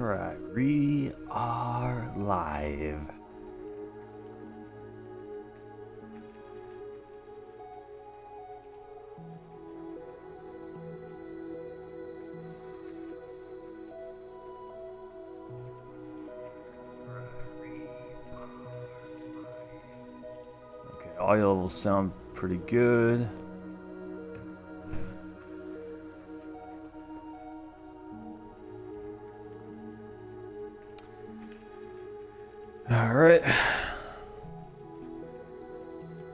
Alright, we are live. Okay, audio levels sound pretty good. Alright.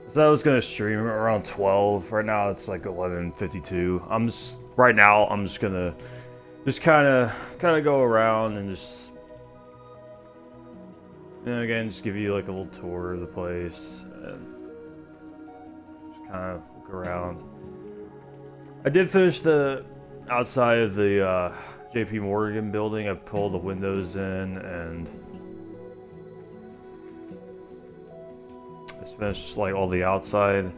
So I was gonna stream around 12. Right now it's like 11:52. I'm just gonna kinda go around and just again just give you like a little tour of the place and just kinda look around. I did finish the outside of the JP Morgan building. I pulled the windows in and just finished like all the outside.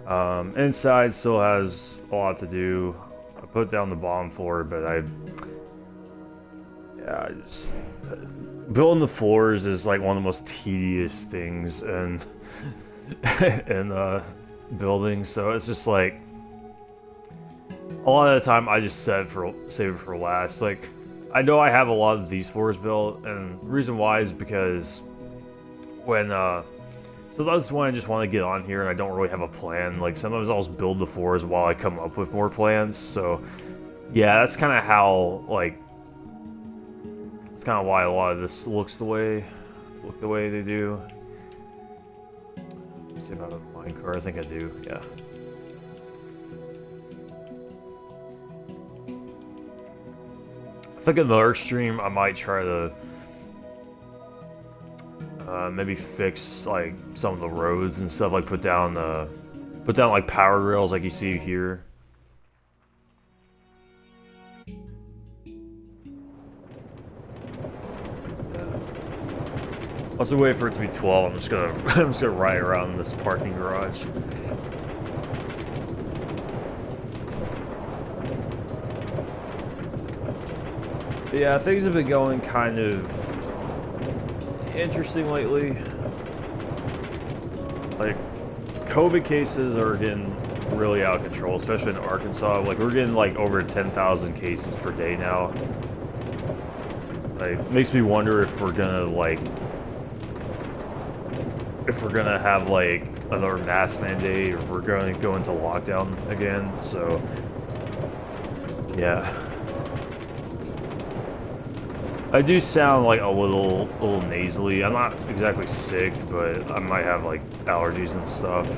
Inside still has a lot to do. I put down the bottom floor, but I just building the floors is like one of the most tedious things in in building. So it's just like a lot of the time I just save it for last. Like I know I have a lot of these floors built, and the reason why is because when so that's when I just want to get on here and I don't really have a plan. Like sometimes I'll just build the floors while I come up with more plans. So yeah, that's kind of how that's kind of why a lot of this look the way they do. Let's see if I have a minecart. I think I do. Yeah. I think in another stream I might try to maybe fix like some of the roads and stuff, like put down like power rails like you see here. Also wait for it to be 12. I'm just gonna ride around this parking garage. But yeah, things have been going kind of interesting lately. Like COVID cases are getting really out of control, especially in Arkansas. Like we're getting like over 10,000 cases per day now. Like it makes me wonder if we're gonna have like another mask mandate, or if we're gonna go into lockdown again. So yeah. I do sound like a little nasally. I'm not exactly sick, but I might have like allergies and stuff.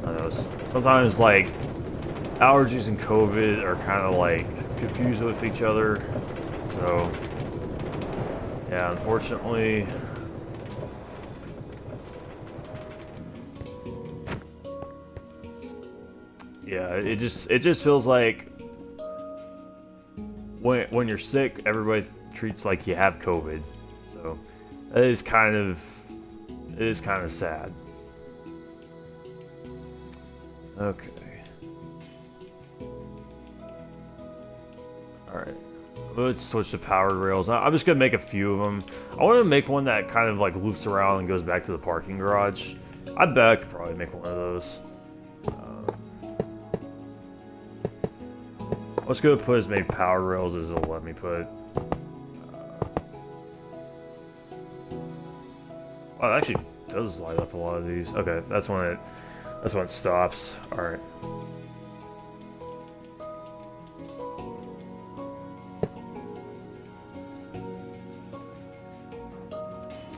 I know sometimes like allergies and COVID are kind of like confused with each other. So yeah, unfortunately. Yeah, it just feels like when you're sick, everybody treats like you have COVID. So it is kind of sad. Okay. Alright. Let's switch to powered rails. I'm just gonna make a few of them. I want to make one that kind of like loops around and goes back to the parking garage. I bet I could probably make one of those. Let's go put as many power rails as it'll let me put. Well, it actually does light up a lot of these. Okay, that's when it stops. All right.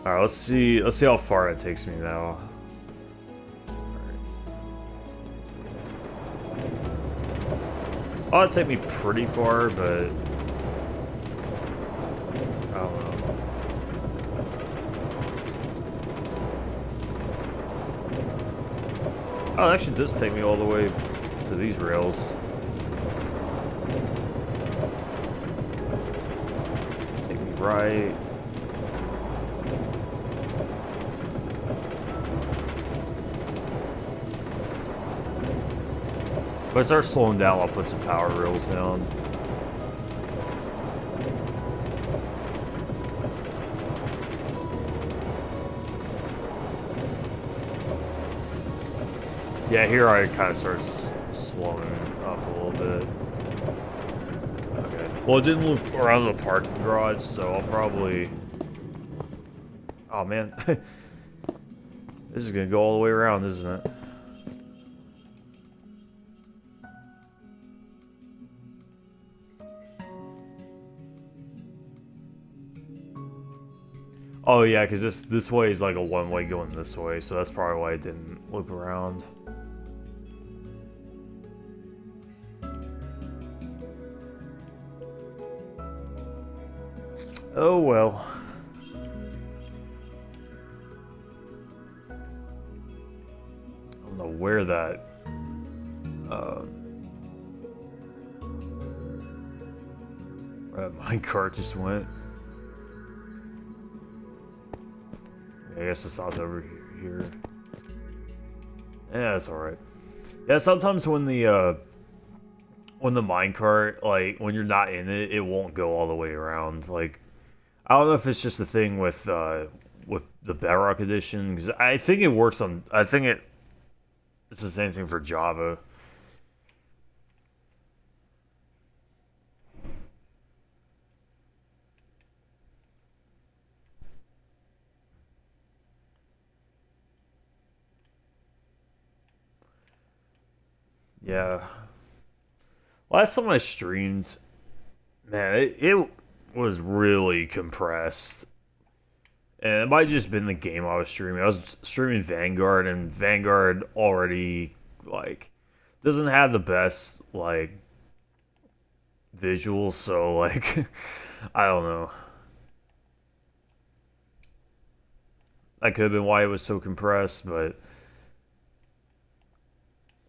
All right, let's see how far it takes me now. Oh, it'd take me pretty far, but I don't know. Oh, it actually does take me all the way to these rails. Take me right. If I start slowing down, I'll put some power rails down. Yeah, here I kind of starts slowing up a little bit. Okay. Well, it didn't loop around the parking garage, so I'll probably... Oh, man. This is going to go all the way around, isn't it? Oh yeah, because this way is like a one-way going this way, so that's probably why it didn't loop around. Oh well. I don't know where that minecart just went. I guess it's not over here. Yeah, that's alright. Yeah, sometimes when the minecart, like, when you're not in it, it won't go all the way around. Like, I don't know if it's just a thing with the Bedrock edition, because I think it works on, it's the same thing for Java. Yeah. Last time I streamed, man, it was really compressed. And it might have just been the game I was streaming. I was streaming Vanguard, and Vanguard already, like, doesn't have the best, like, visuals, so, like, I don't know. That could have been why it was so compressed, but...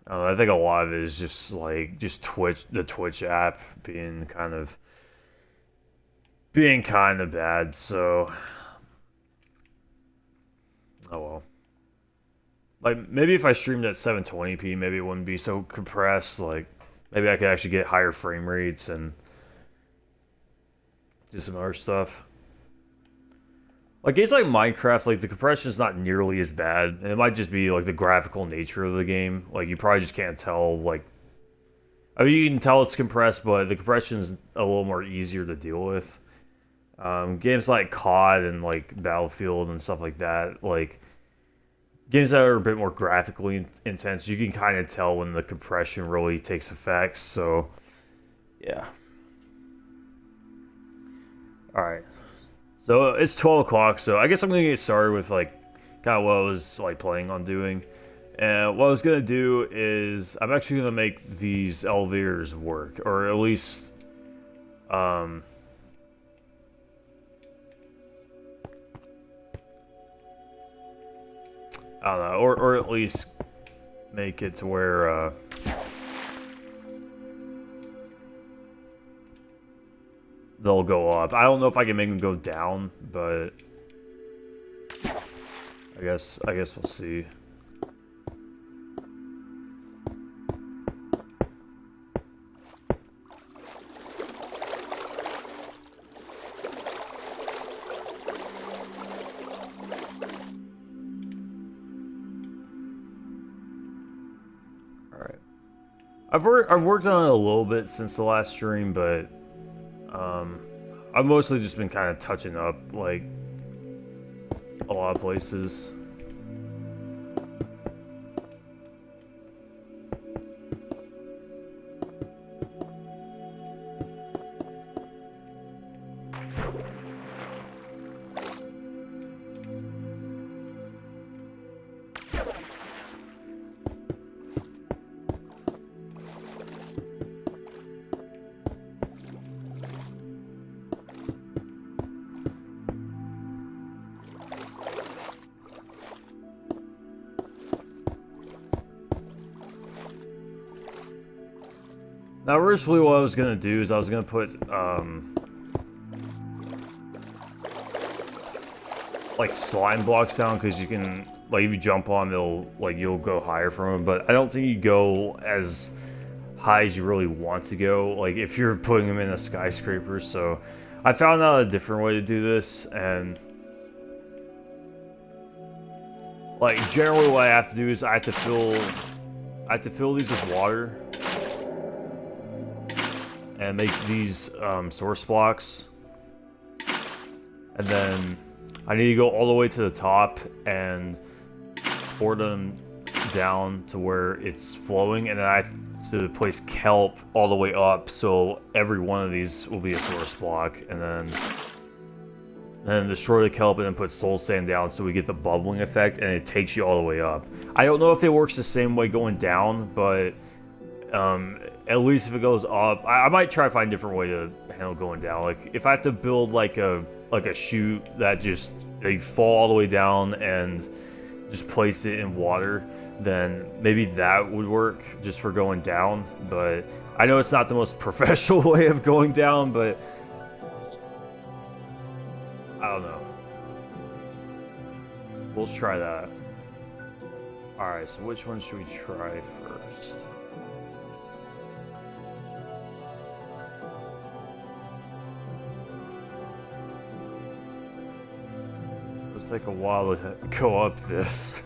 I think a lot of it is just like the Twitch app being kind of bad. So, oh well. Like maybe if I streamed at 720p, maybe it wouldn't be so compressed. Like maybe I could actually get higher frame rates and do some other stuff. Like games like Minecraft, like the compression is not nearly as bad. And it might just be like the graphical nature of the game. Like you probably just can't tell. Like, I mean, you can tell it's compressed, but the compression is a little more easier to deal with. Games like COD and like Battlefield and stuff like that, like games that are a bit more graphically intense, you can kind of tell when the compression really takes effect. So, yeah. All right. So it's 12 o'clock, so I guess I'm gonna get started with like kind of what I was like planning on doing. And what I was gonna do is I'm actually gonna make these elevators work, or at least I don't know, or at least make it to where they'll go up. I don't know if I can make them go down, but I guess we'll see. All right. I've worked on it a little bit since the last stream, but I've mostly just been kind of touching up, like, a lot of places. Now, originally what I was gonna do is I was gonna put, like slime blocks down, because you can, like, if you jump on them, you'll go higher from them, but I don't think you go as high as you really want to go, like, if you're putting them in a skyscraper, so I found out a different way to do this, and, like, generally what I have to do is I have to fill I have to fill these with water and make these source blocks. And then I need to go all the way to the top and pour them down to where it's flowing, and then I have to place kelp all the way up, so every one of these will be a source block, and then destroy the kelp and then put soul sand down so we get the bubbling effect, and it takes you all the way up. I don't know if it works the same way going down, but at least if it goes up, I might try to find a different way to handle going down. Like if I have to build like a chute that just they fall all the way down and just place it in water, then maybe that would work just for going down. But I know it's not the most professional way of going down, but I don't know. We'll try that. Alright, so which one should we try first? It's take a while to go up this.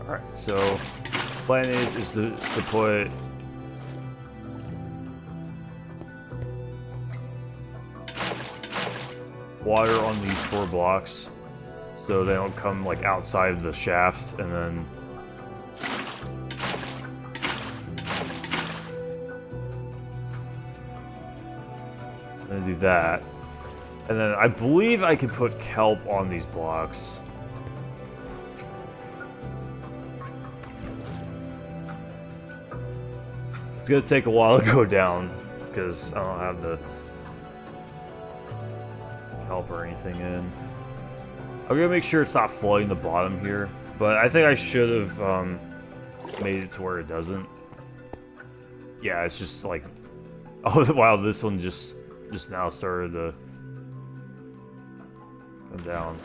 Alright, so plan is to put water on these 4 blocks so they don't come like outside of the shaft, and then I'm gonna do that. And then I believe I could put kelp on these blocks. It's gonna take a while to go down because I don't have the kelp or anything in. I'm gonna make sure it's not flooding the bottom here, but I think I should have made it to where it doesn't. Yeah, it's just like, oh wow, this one just now started to come down.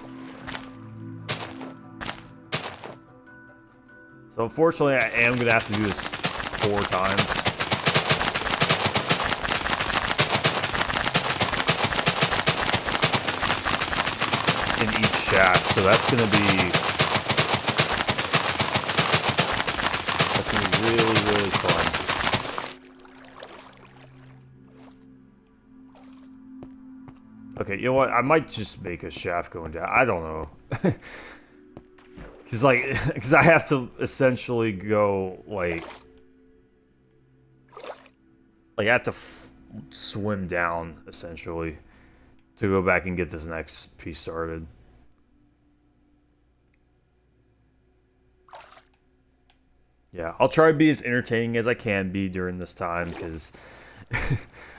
So unfortunately, I am gonna have to do this 4 times. In each shaft, so that's gonna be really, really fun. Okay, you know what? I might just make a shaft going down. I don't know. Because I have to essentially go, like I have to swim down, essentially, to go back and get this next piece started. Yeah, I'll try to be as entertaining as I can be during this time, because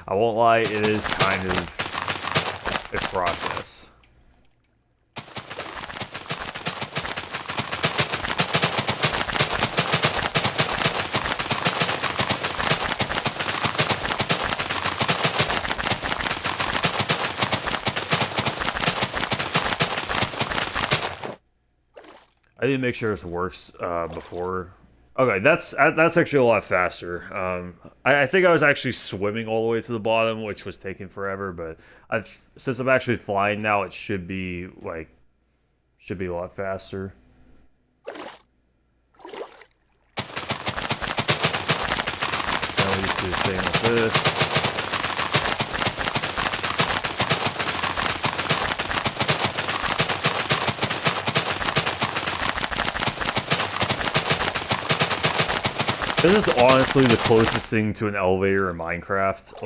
I won't lie, it is kind of a process. I need to make sure this works before. Okay, that's actually a lot faster. I think I was actually swimming all the way to the bottom, which was taking forever. But since I'm actually flying now, it should be a lot faster. Now we just do the same with this. This is honestly the closest thing to an elevator in Minecraft.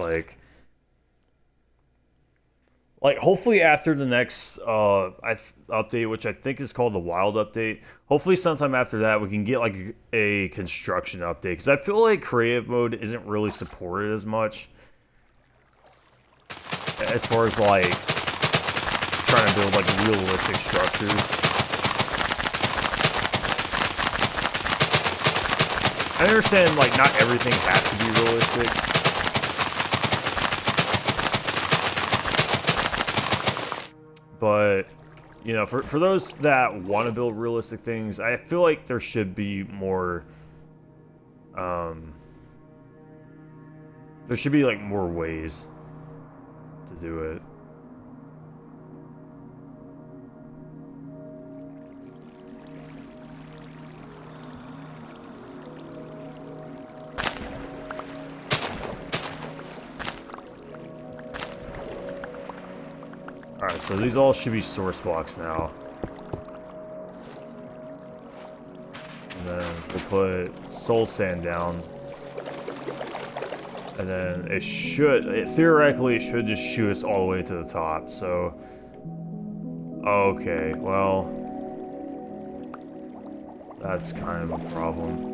Like hopefully after the next update, which I think is called the Wild update, hopefully sometime after that we can get like a construction update, because I feel like creative mode isn't really supported as much as far as like trying to build like realistic structures. I understand, like, not everything has to be realistic. But, you know, for those that want to build realistic things, I feel like there should be more, there should be, like, more ways to do it. So these all should be source blocks now. And then we'll put soul sand down. And then it should, theoretically, it should just shoot us all the way to the top, so... Okay, well... That's kind of a problem.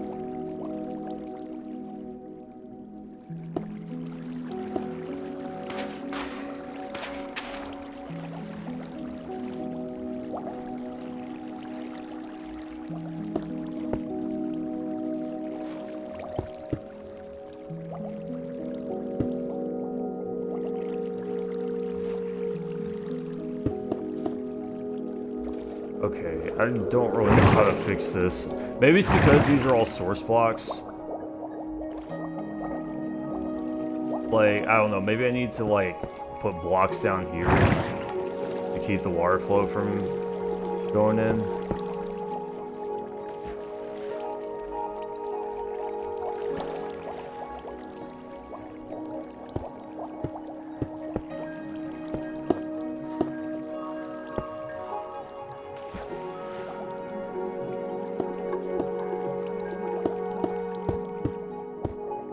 Okay, I don't really know how to fix this. Maybe it's because these are all source blocks. Like, I don't know, maybe I need to, like, put blocks down here to keep the water flow from going in.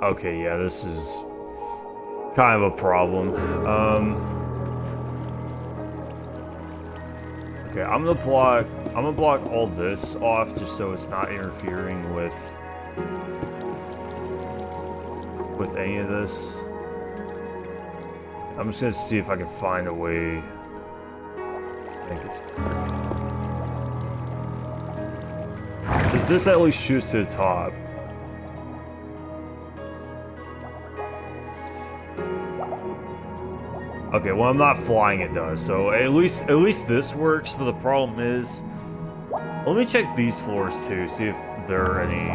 Okay, yeah, this is kind of a problem. Okay, I'm gonna block all this off just so it's not interfering with any of this. I'm just gonna see if I can find a way to make this work. Does this at least shoot to the top? Okay, well I'm not flying, it does, so at least this works, but the problem is... Let me check these floors too, see if there are any...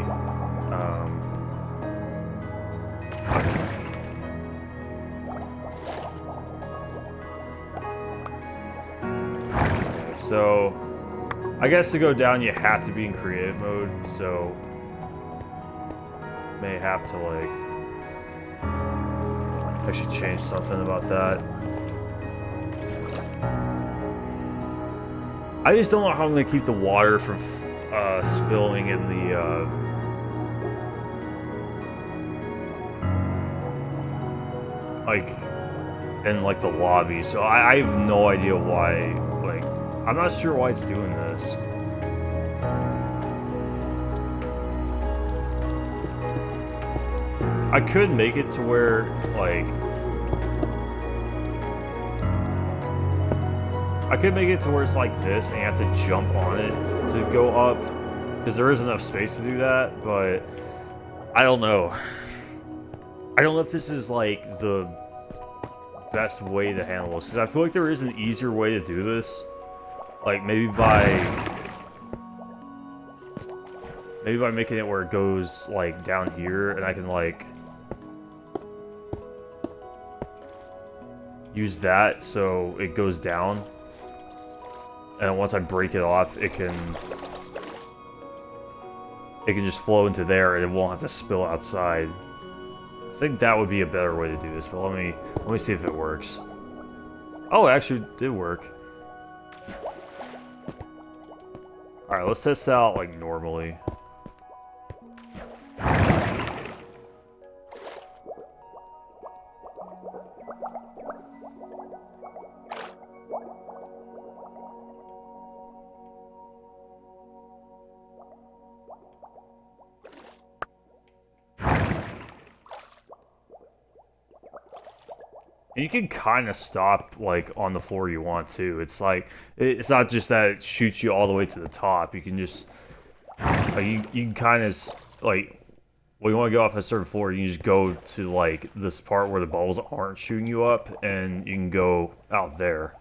Okay, so... I guess to go down you have to be in creative mode, so... May have to like... I should change something about that. I just don't know how I'm gonna keep the water from spilling in the like the lobby. So I have no idea why. Like, I'm not sure why it's doing this. I could make it to where like. I could make it to where it's like this, and you have to jump on it to go up, because there is enough space to do that, but I don't know. I don't know if this is like the best way to handle this, because I feel like there is an easier way to do this. Like maybe by making it where it goes like down here, and I can like use that so it goes down. And once I break it off, it can just flow into there, and it won't have to spill outside. I think that would be a better way to do this, but let me see if it works. Oh, it actually did work. All right, let's test it out like normally. You can kind of stop like on the floor you want to. It's like it's not just that it shoots you all the way to the top. You can just like, you can kind of like when you want to go off a certain floor, you can just go to like this part where the bubbles aren't shooting you up, and you can go out there.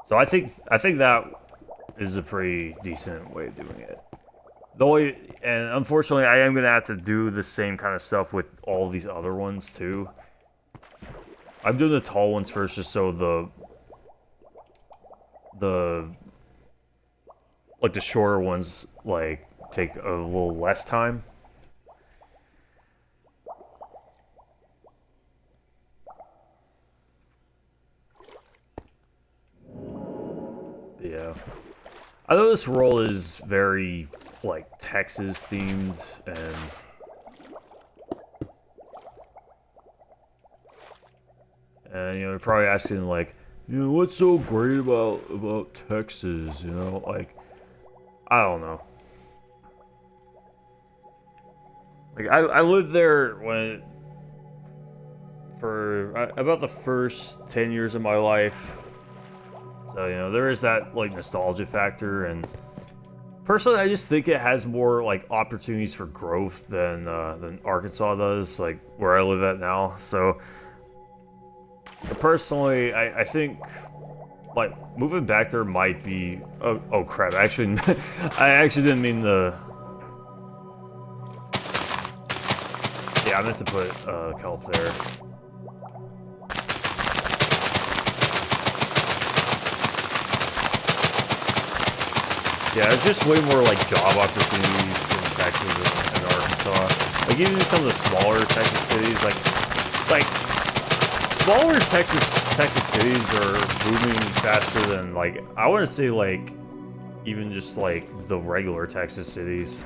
So I think that is a pretty decent way of doing it. And unfortunately, I am gonna have to do the same kind of stuff with all these other ones too. I'm doing the tall ones first, just so the shorter ones like take a little less time. Yeah. I know this role is very, like, Texas themed, and you know, they're probably asking, like, you know, what's so great about Texas, you know? Like, I don't know. Like, I lived there for about the first 10 years of my life. So, you know, there is that, like, nostalgia factor, and personally, I just think it has more, like, opportunities for growth than Arkansas does, like, where I live at now. So, personally, I think, like, moving back there might be... Oh crap, actually, I actually didn't mean the... Yeah, I meant to put kelp there. Yeah, there's just way more, like, job opportunities in Texas and Arkansas. Like, even some of the smaller Texas cities, like smaller Texas cities are booming faster than, like, I want to say, like, even just, like, the regular Texas cities.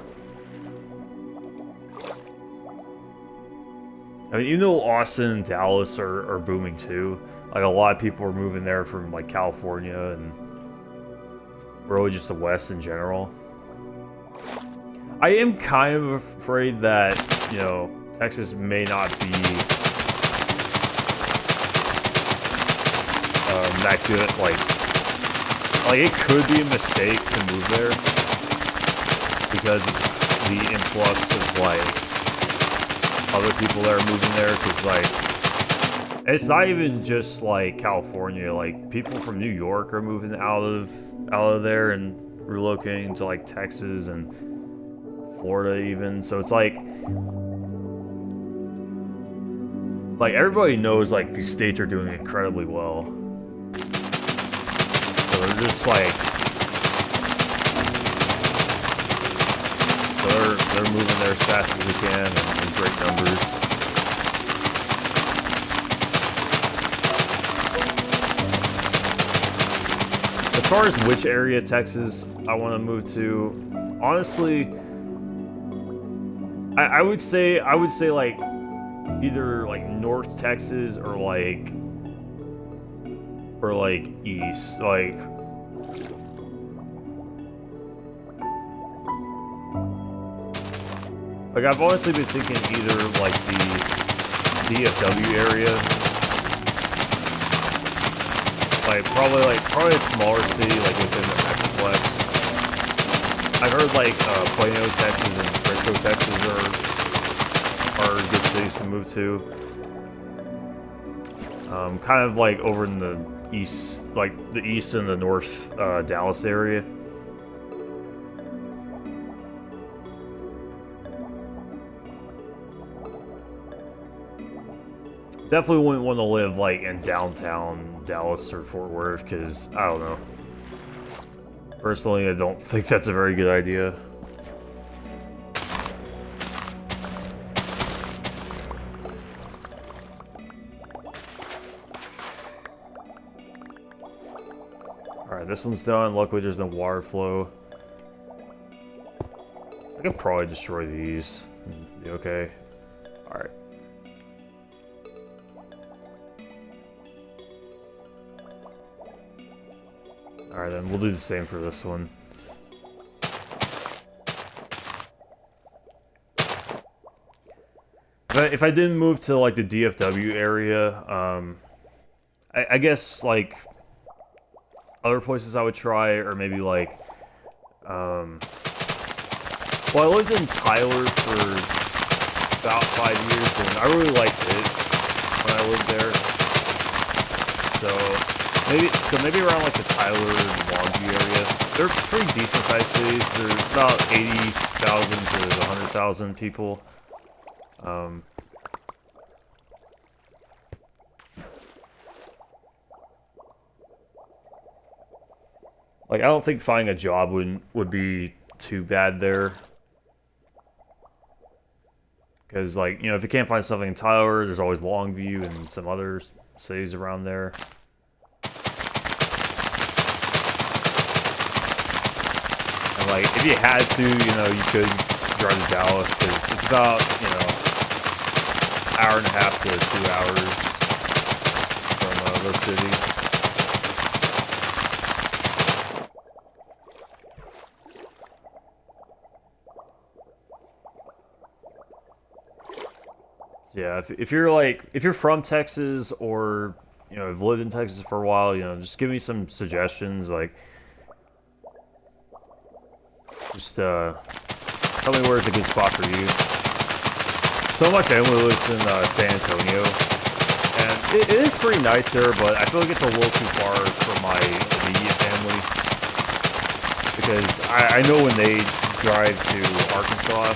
I mean, even though Austin and Dallas are booming too, like, a lot of people are moving there from, like, California and really just the West in general. I am kind of afraid that, you know, Texas may not be that good. Like it could be a mistake to move there because of the influx of, like, other people that are moving there. Because, like, it's not even just, like, California. Like, people from New York are moving out of there and relocating to, like, Texas and Florida even. So it's like everybody knows, like, these states are doing incredibly well. So they're just like, they're moving there as fast as they can and in great numbers. As far as which area of Texas I want to move to, honestly, I would say like either like North Texas or like East, like I've honestly been thinking either like the DFW area, probably a smaller city like within the Metroplex. I've heard like Plano, Texas, and Frisco, Texas are good cities to move to. Kind of like over in the east, like the east and the north Dallas area. Definitely wouldn't want to live like in downtown Dallas or Fort Worth because I don't know. Personally, I don't think that's a very good idea. Alright, this one's done. Luckily, there's no water flow. I could probably destroy these. Be okay. Alright. Alright, then we'll do the same for this one. But if I didn't move to like the DFW area, I guess like other places I would try, or maybe like, well, I lived in Tyler for about 5 years, and I really liked it when I lived there. So maybe around like the Tyler and Longview area. They're pretty decent sized cities. They're about 80,000 to 100,000 people. Like, I don't think finding a job would be too bad there. Because, like, you know, if you can't find something in Tyler, there's always Longview and some other cities around there. Like, if you had to, you know, you could drive to Dallas, because it's about, you know, hour and a half to 2 hours from those cities. So yeah, if you're from Texas, or, you know, have lived in Texas for a while, you know, just give me some suggestions. Like, just tell me where's a good spot for you. So my family lives in San Antonio, and it is pretty nice there, but I feel like it's a little too far from my immediate family, because I know when they drive to Arkansas,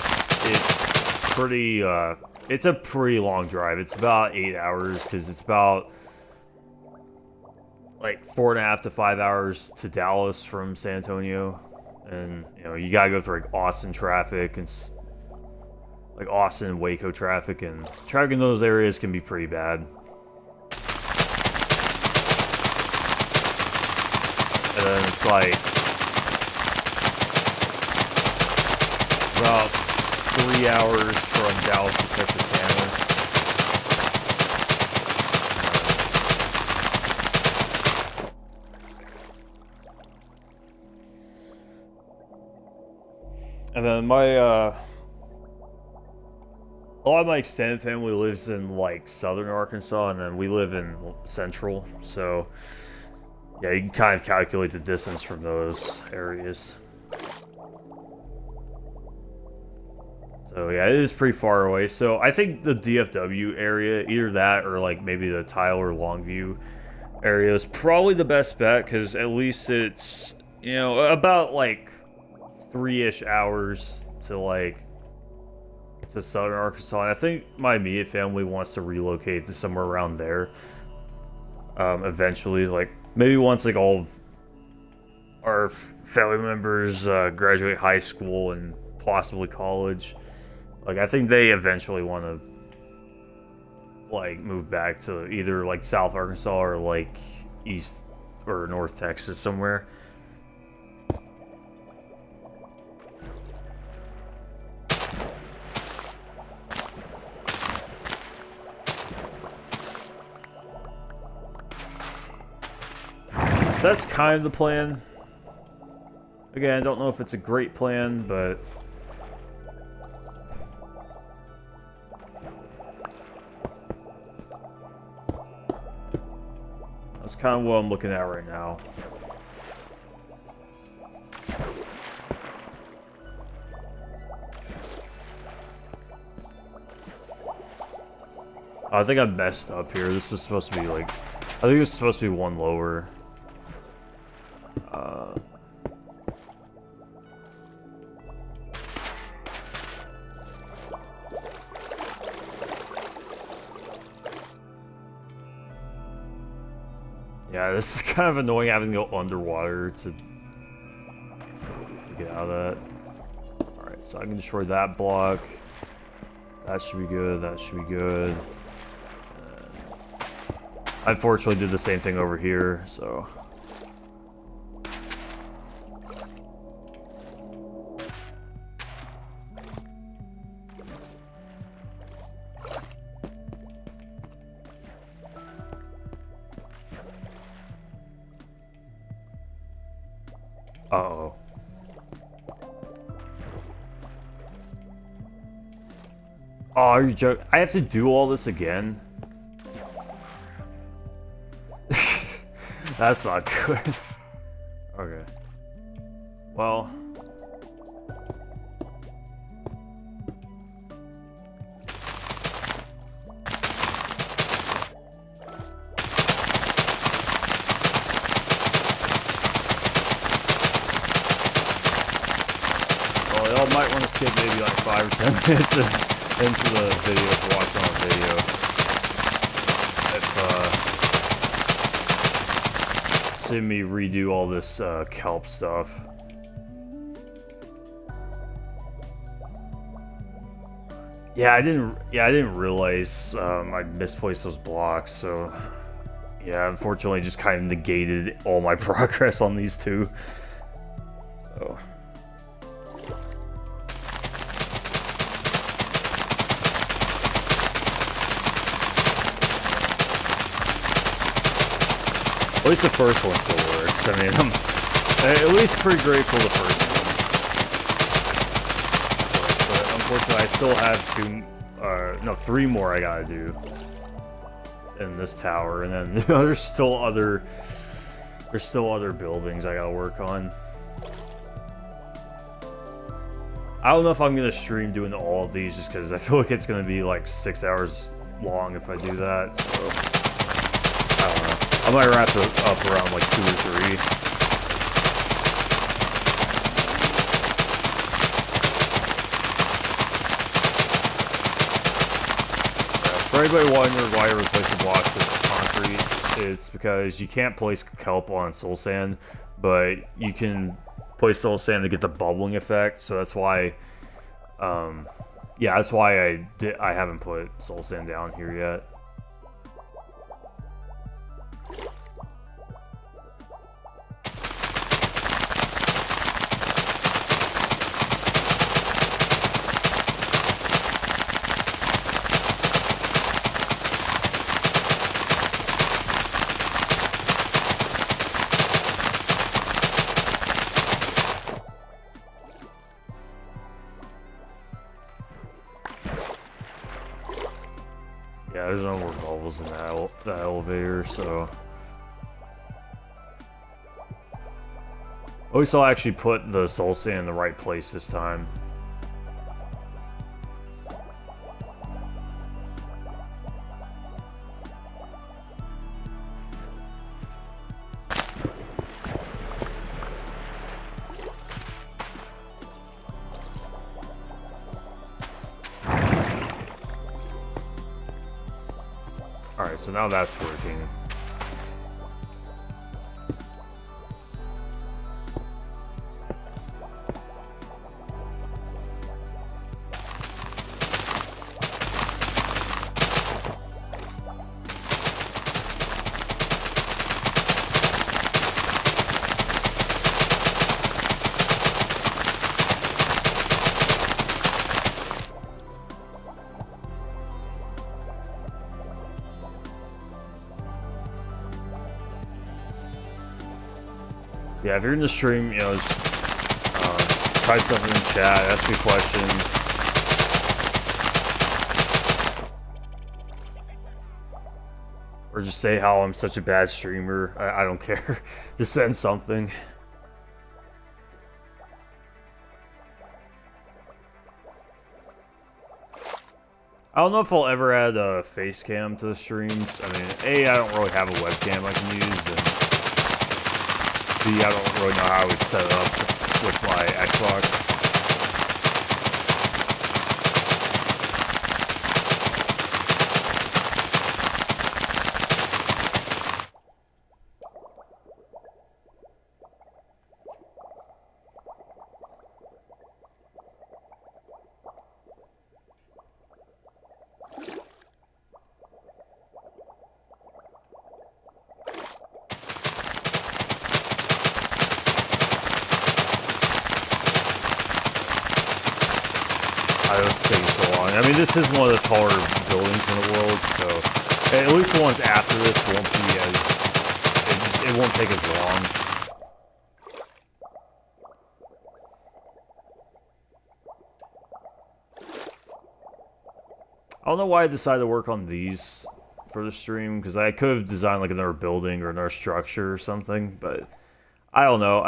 it's pretty, it's a pretty long drive. It's about 8 hours, because it's about like 4.5 to 5 hours to Dallas from San Antonio. And, you know, you gotta go through like Austin traffic, and like Austin and Waco traffic, and traffic in those areas can be pretty bad. And then it's like about 3 hours from Dallas to Texarkana. And then a lot of my extended family lives in like southern Arkansas, and then we live in central. So yeah, you can kind of calculate the distance from those areas. So yeah, it is pretty far away. So I think the DFW area, either that or like maybe the Tyler Longview area, is probably the best bet, because at least it's, you know, about like 3-ish hours to southern Arkansas. And I think my immediate family wants to relocate to somewhere around there eventually. Like, maybe once like all of our family members graduate high school and possibly college. Like, I think they eventually want to like move back to either like South Arkansas or like East or North Texas somewhere. That's kind of the plan. Again, I don't know if it's a great plan, but that's kind of what I'm looking at right now. I think I messed up here. This was supposed to be like, I think it was supposed to be one lower. Yeah, this is kind of annoying having to go underwater to get out of that. Alright, so I can destroy that block. That should be good, that should be good. I unfortunately did the same thing over here, so... Uh-oh. Oh, are you joking? I have to do all this again? That's not good. Okay. Well... y'all might want to skip maybe like 5 or 10 minutes into the video if you're watching on video. If see me redo all this kelp stuff. Yeah, I didn't realize I misplaced those blocks. So yeah, unfortunately, just kind of negated all my progress on these two. So. At least the first one still works. I mean, I'm at least pretty grateful the first one. But unfortunately, I still have three more I gotta do in this tower, and then there's still other buildings I gotta work on. I don't know if I'm gonna stream doing all of these, just because I feel like it's gonna be like 6 hours long if I do that. So I don't know. I might wrap it up around like 2 or 3. For anybody wondering why I replace the blocks with concrete, it's because you can't place kelp on soul sand, but you can place soul sand to get the bubbling effect. So that's why, yeah, that's why I haven't put soul sand down here yet. Yeah, there's no more bubbles in that elevator, so... At least I'll actually put the soul sand in the right place this time. Alright, so now that's working. Yeah, if you're in the stream, you know, just type something in chat, ask me a question. Or just say how I'm such a bad streamer. I don't care. Just send something. I don't know if I'll ever add a face cam to the streams. I mean, I don't really have a webcam I can use, and I don't really know how I would set it up with my Xbox. This is taking so long. I mean, this is one of the taller buildings in the world, so at least the ones after this won't be as... It won't take as long. I don't know why I decided to work on these for the stream, because I could have designed like another building or another structure or something, but I don't know.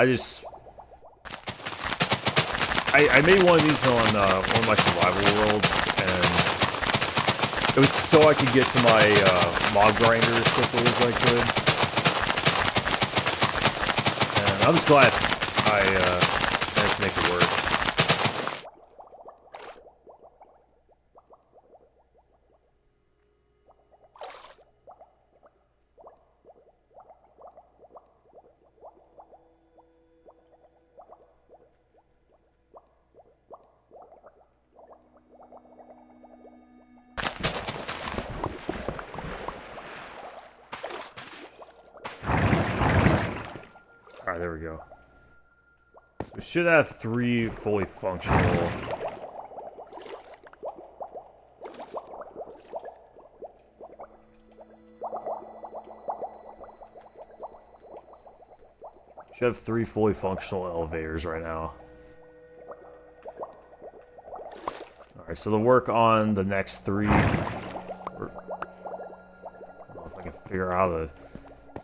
I made one of these on one of my survival worlds, and it was so I could get to my mob grinder as quickly as I could. And I'm just glad I managed to make it work. Alright, there we go. We should have 3 fully functional. Should have 3 fully functional elevators right now. Alright, so the work on the next 3... I don't know if I can figure out how to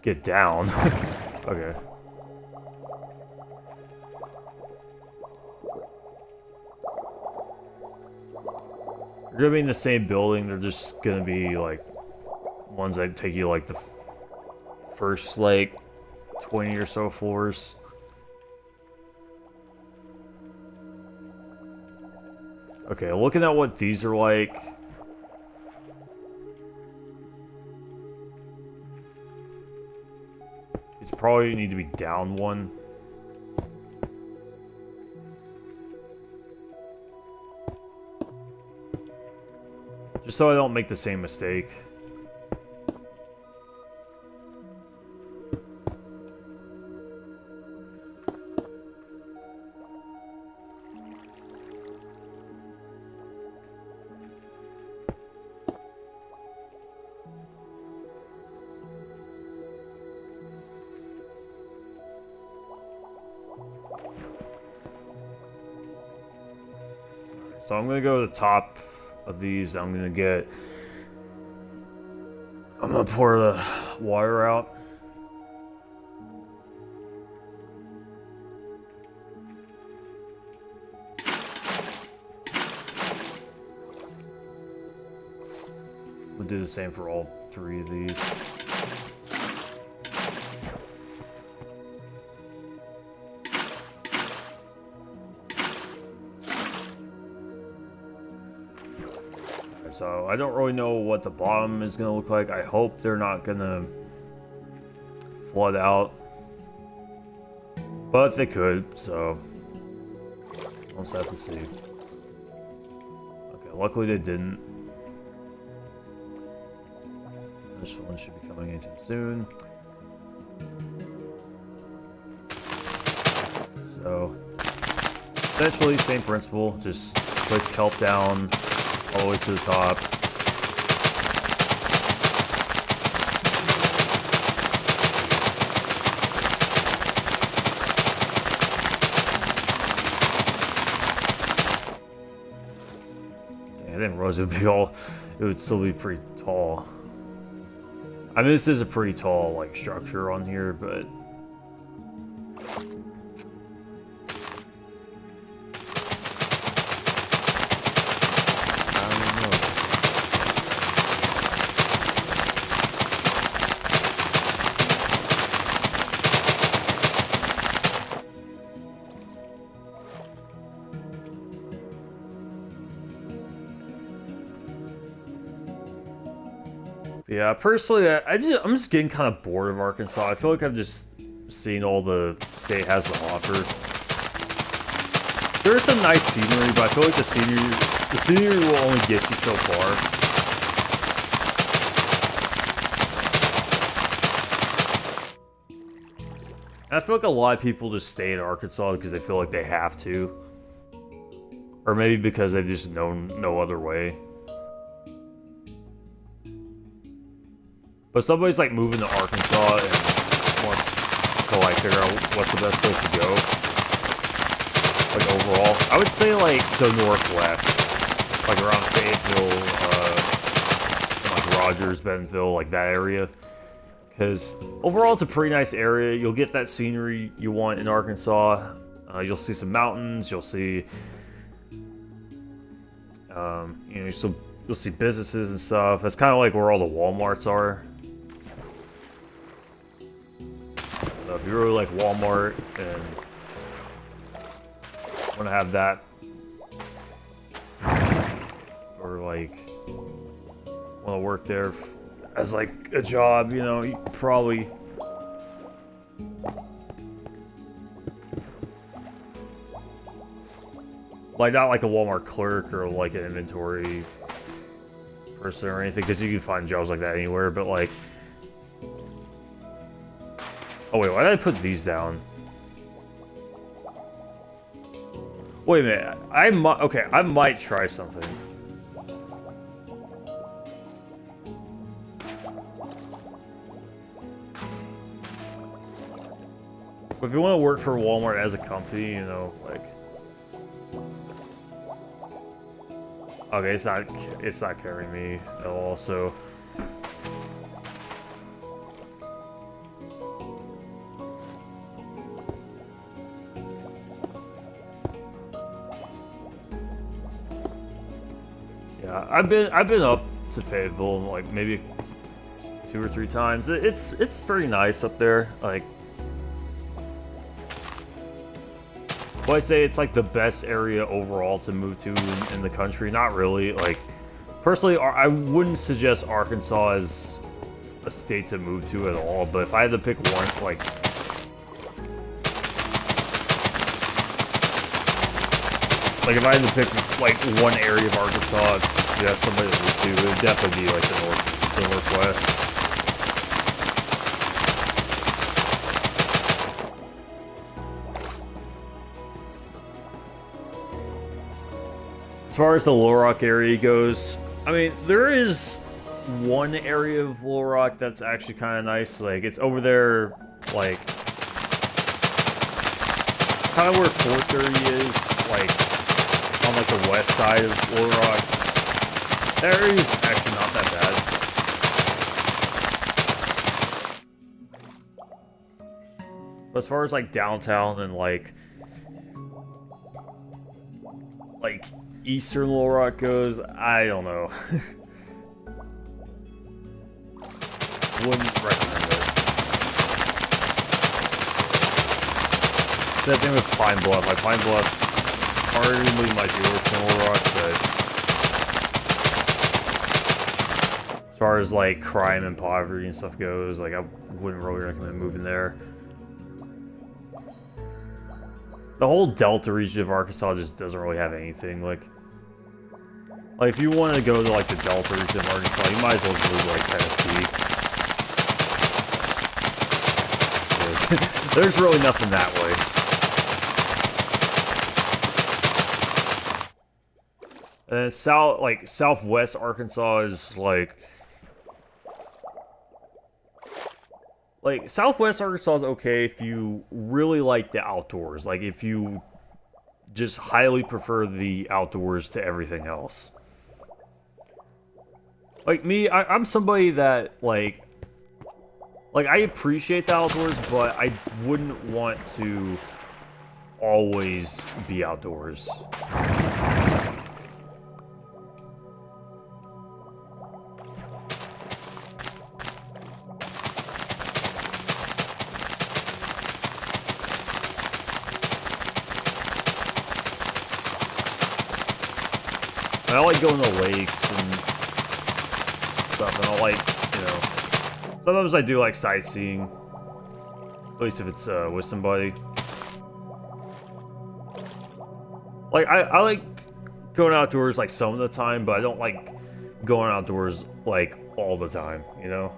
get down. Okay. They're gonna be in the same building, they're just gonna be, like, ones that take you, like, the first, like, 20 or so floors. Okay, looking at what these are like... It's probably need to be down 1. Just so I don't make the same mistake. So I'm gonna go to the top of these. I'm gonna pour the water out. We'll do the same for all 3 of these. So I don't really know what the bottom is going to look like. I hope they're not going to flood out. But they could, so we'll just have to see. Okay, luckily they didn't. This one should be coming anytime soon. So essentially same principle, just place kelp down all the way to the top. Dang, I didn't realize it would still be pretty tall. I mean, this is a pretty tall, like, structure on here, but yeah, personally, I'm just getting kind of bored of Arkansas. I feel like I've just seen all the state has to offer. There's some nice scenery, but I feel like the scenery will only get you so far. And I feel like a lot of people just stay in Arkansas because they feel like they have to, or maybe because they just know no other way. But somebody's like moving to Arkansas and wants to like figure out what's the best place to go. Like overall, I would say like the Northwest, like around Fayetteville, like Rogers, Bentonville, like that area. Because overall, it's a pretty nice area. You'll get that scenery you want in Arkansas. You'll see some mountains. You'll see, you'll see businesses and stuff. It's kind of like where all the Walmarts are. So if you really like Walmart and want to have that, or like want to work there as like a job, you know, you probably like not like a Walmart clerk or like an inventory person or anything, because you can find jobs like that anywhere, but like, oh wait, why did I put these down? Wait a minute, I might try something. But if you want to work for Walmart as a company, you know, like, okay, it's not carrying me at all. So, yeah, I've been up to Fayetteville like maybe 2 or 3 times. It's very nice up there. Like, well, I say it's like the best area overall to move to in the country. Not really. Like, personally, I wouldn't suggest Arkansas as a state to move to at all. But if I had to pick one, like, if I had to pick like one area of Arkansas to suggest somebody to move to, it would definitely be like the Northwest. As far as the Little Rock area goes, I mean, there is one area of Little Rock that's actually kind of nice. Like, it's over there, like, kind of where 430 is, like, on, like, the west side of Little Rock. That area is actually not that bad. But as far as, like, downtown and, like Eastern Little Rock goes, I don't know. Wouldn't recommend it. Same thing with Pine Bluff. Like, Pine Bluff arguably might be worse than Little Rock, but as far as like crime and poverty and stuff goes, like, I wouldn't really recommend moving there. The whole Delta region of Arkansas just doesn't really have anything. Like if you want to go to like the Delta region of Arkansas, you might as well just move to like Tennessee. There's really nothing that way. And then Southwest Arkansas is like Southwest Arkansas is okay if you really like the outdoors. Like, if you just highly prefer the outdoors to everything else. Like me, I'm somebody that like I appreciate the outdoors, but I wouldn't want to always be outdoors. I like going to lakes and stuff, and I like, you know, sometimes I do like sightseeing, at least if it's with somebody. Like, I like going outdoors like some of the time, but I don't like going outdoors like all the time, you know?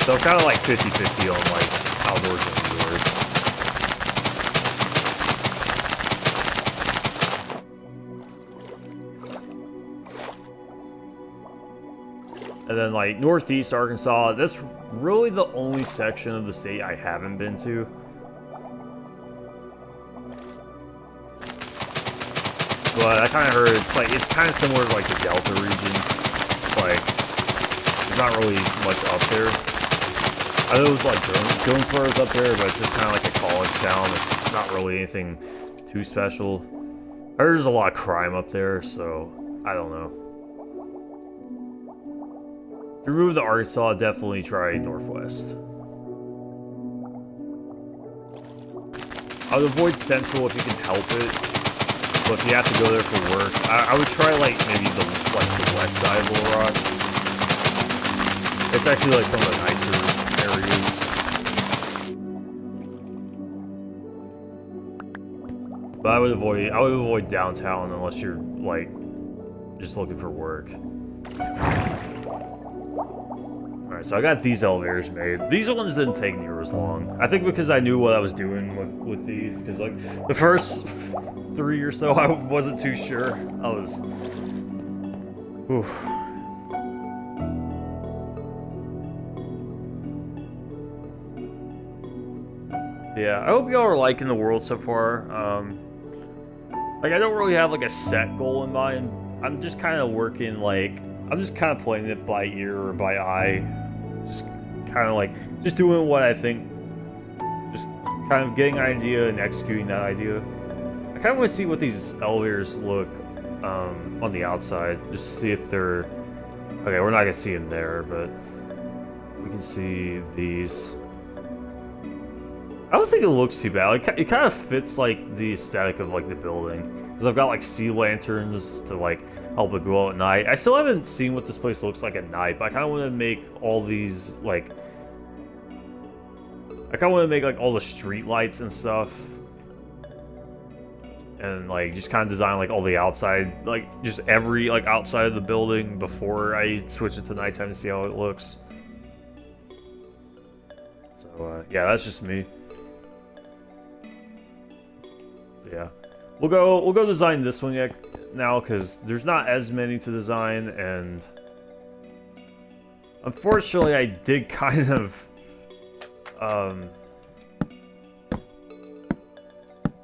So kind of like 50-50 on like outdoors and indoors. And then like Northeast Arkansas, that's really the only section of the state I haven't been to. But I kind of heard it's kind of similar to like the Delta region. Like, there's not really much up there. I know like Jonesboro's up there, but it's just kind of like a college town. It's not really anything too special. I heard there's a lot of crime up there, so I don't know. If you move to Arkansas, definitely try Northwest. I would avoid Central if you can help it, but if you have to go there for work, I would try like maybe the west side of Little Rock. It's actually like some of the nicer areas. But I would avoid downtown unless you're like just looking for work. Alright, so I got these elevators made. These ones didn't take near as long. I think because I knew what I was doing with these, because like the first 3 or so I wasn't too sure. I was... Oof. Yeah, I hope y'all are liking the world so far. Like, I don't really have, like, a set goal in mind. I'm just kind of working, like... I'm just kind of playing it by ear or by eye. Just kind of, like... Just doing what I think... Just kind of getting an idea and executing that idea. I kind of want to see what these elevators look on the outside. Just to see if they're... Okay, we're not going to see them there, but... We can see these... I don't think it looks too bad. Like, it kind of fits, like, the aesthetic of, like, the building. Because I've got, like, sea lanterns to, like, help it glow at night. I still haven't seen what this place looks like at night, but I kind of want to make all these, like... I kind of want to make, like, all the street lights and stuff. And, like, just kind of design, like, all the outside, like, just every, like, outside of the building before I switch it to nighttime to see how it looks. So, yeah, that's just me. Yeah, we'll go design this one now because there's not as many to design, and unfortunately I did kind of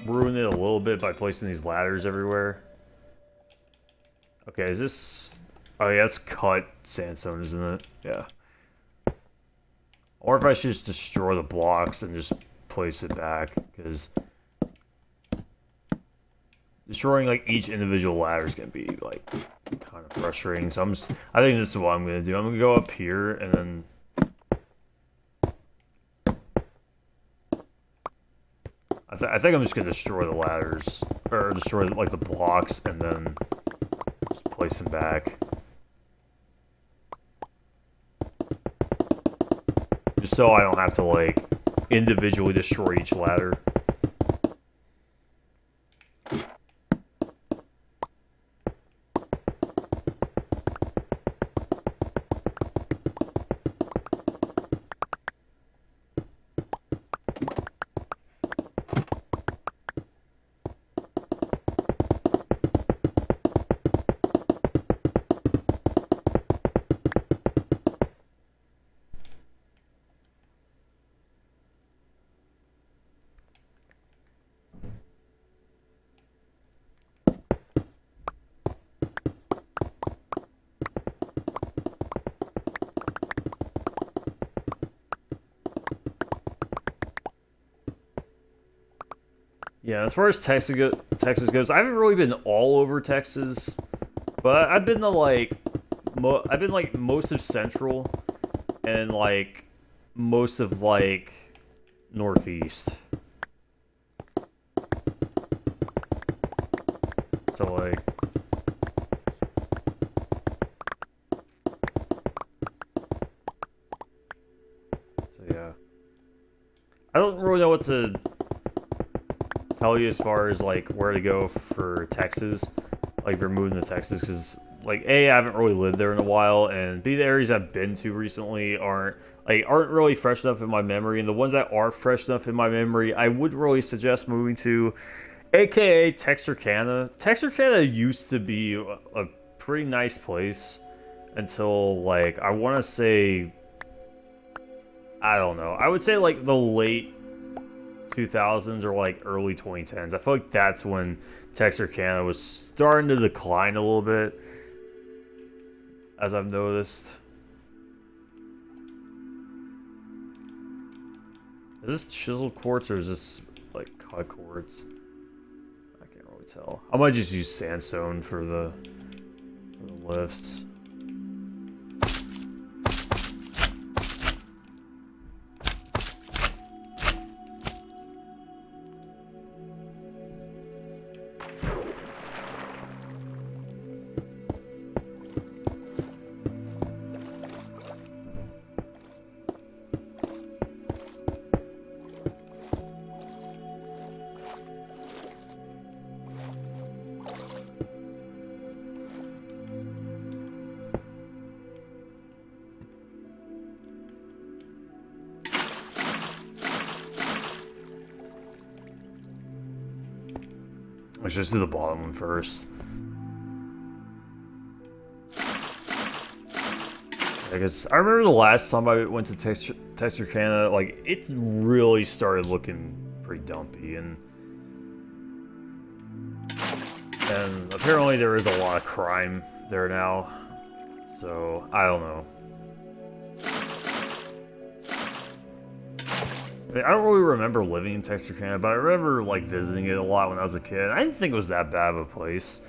ruin it a little bit by placing these ladders everywhere. Okay, is this... Oh yeah, it's cut sandstone, isn't it? Yeah. Or if I should just destroy the blocks and just place it back, because destroying, like, each individual ladder is going to be, like, kind of frustrating. So I think this is what I'm going to do. I'm going to go up here and then... I think I'm just going to destroy the ladders. Or destroy, like, the blocks and then just place them back. Just so I don't have to, like, individually destroy each ladder. Yeah, as far as Texas goes, I haven't really been all over Texas, but I've been to, like, most of Central and, like, most of, like, Northeast. So, like... So, yeah. I don't really know what to tell you as far as, like, where to go for Texas, like, if you're moving to Texas, because, like, A, I haven't really lived there in a while, and B, the areas I've been to recently aren't really fresh enough in my memory, and the ones that are fresh enough in my memory, I would really suggest moving to, aka Texarkana. Texarkana used to be a pretty nice place until, like, I want to say, I don't know, I would say, like, the late 2000s or, like, early 2010s. I feel like that's when Texarkana was starting to decline a little bit, as I've noticed. Is this chiseled quartz or is this, like, cut quartz? I can't really tell. I might just use sandstone for the lifts. Let's just do the bottom one first. I guess I remember the last time I went to Texarkana, like it really started looking pretty dumpy, and apparently there is a lot of crime there now. So I don't know. I don't really remember living in Texarkana, but I remember like visiting it a lot when I was a kid. I didn't think it was that bad of a place,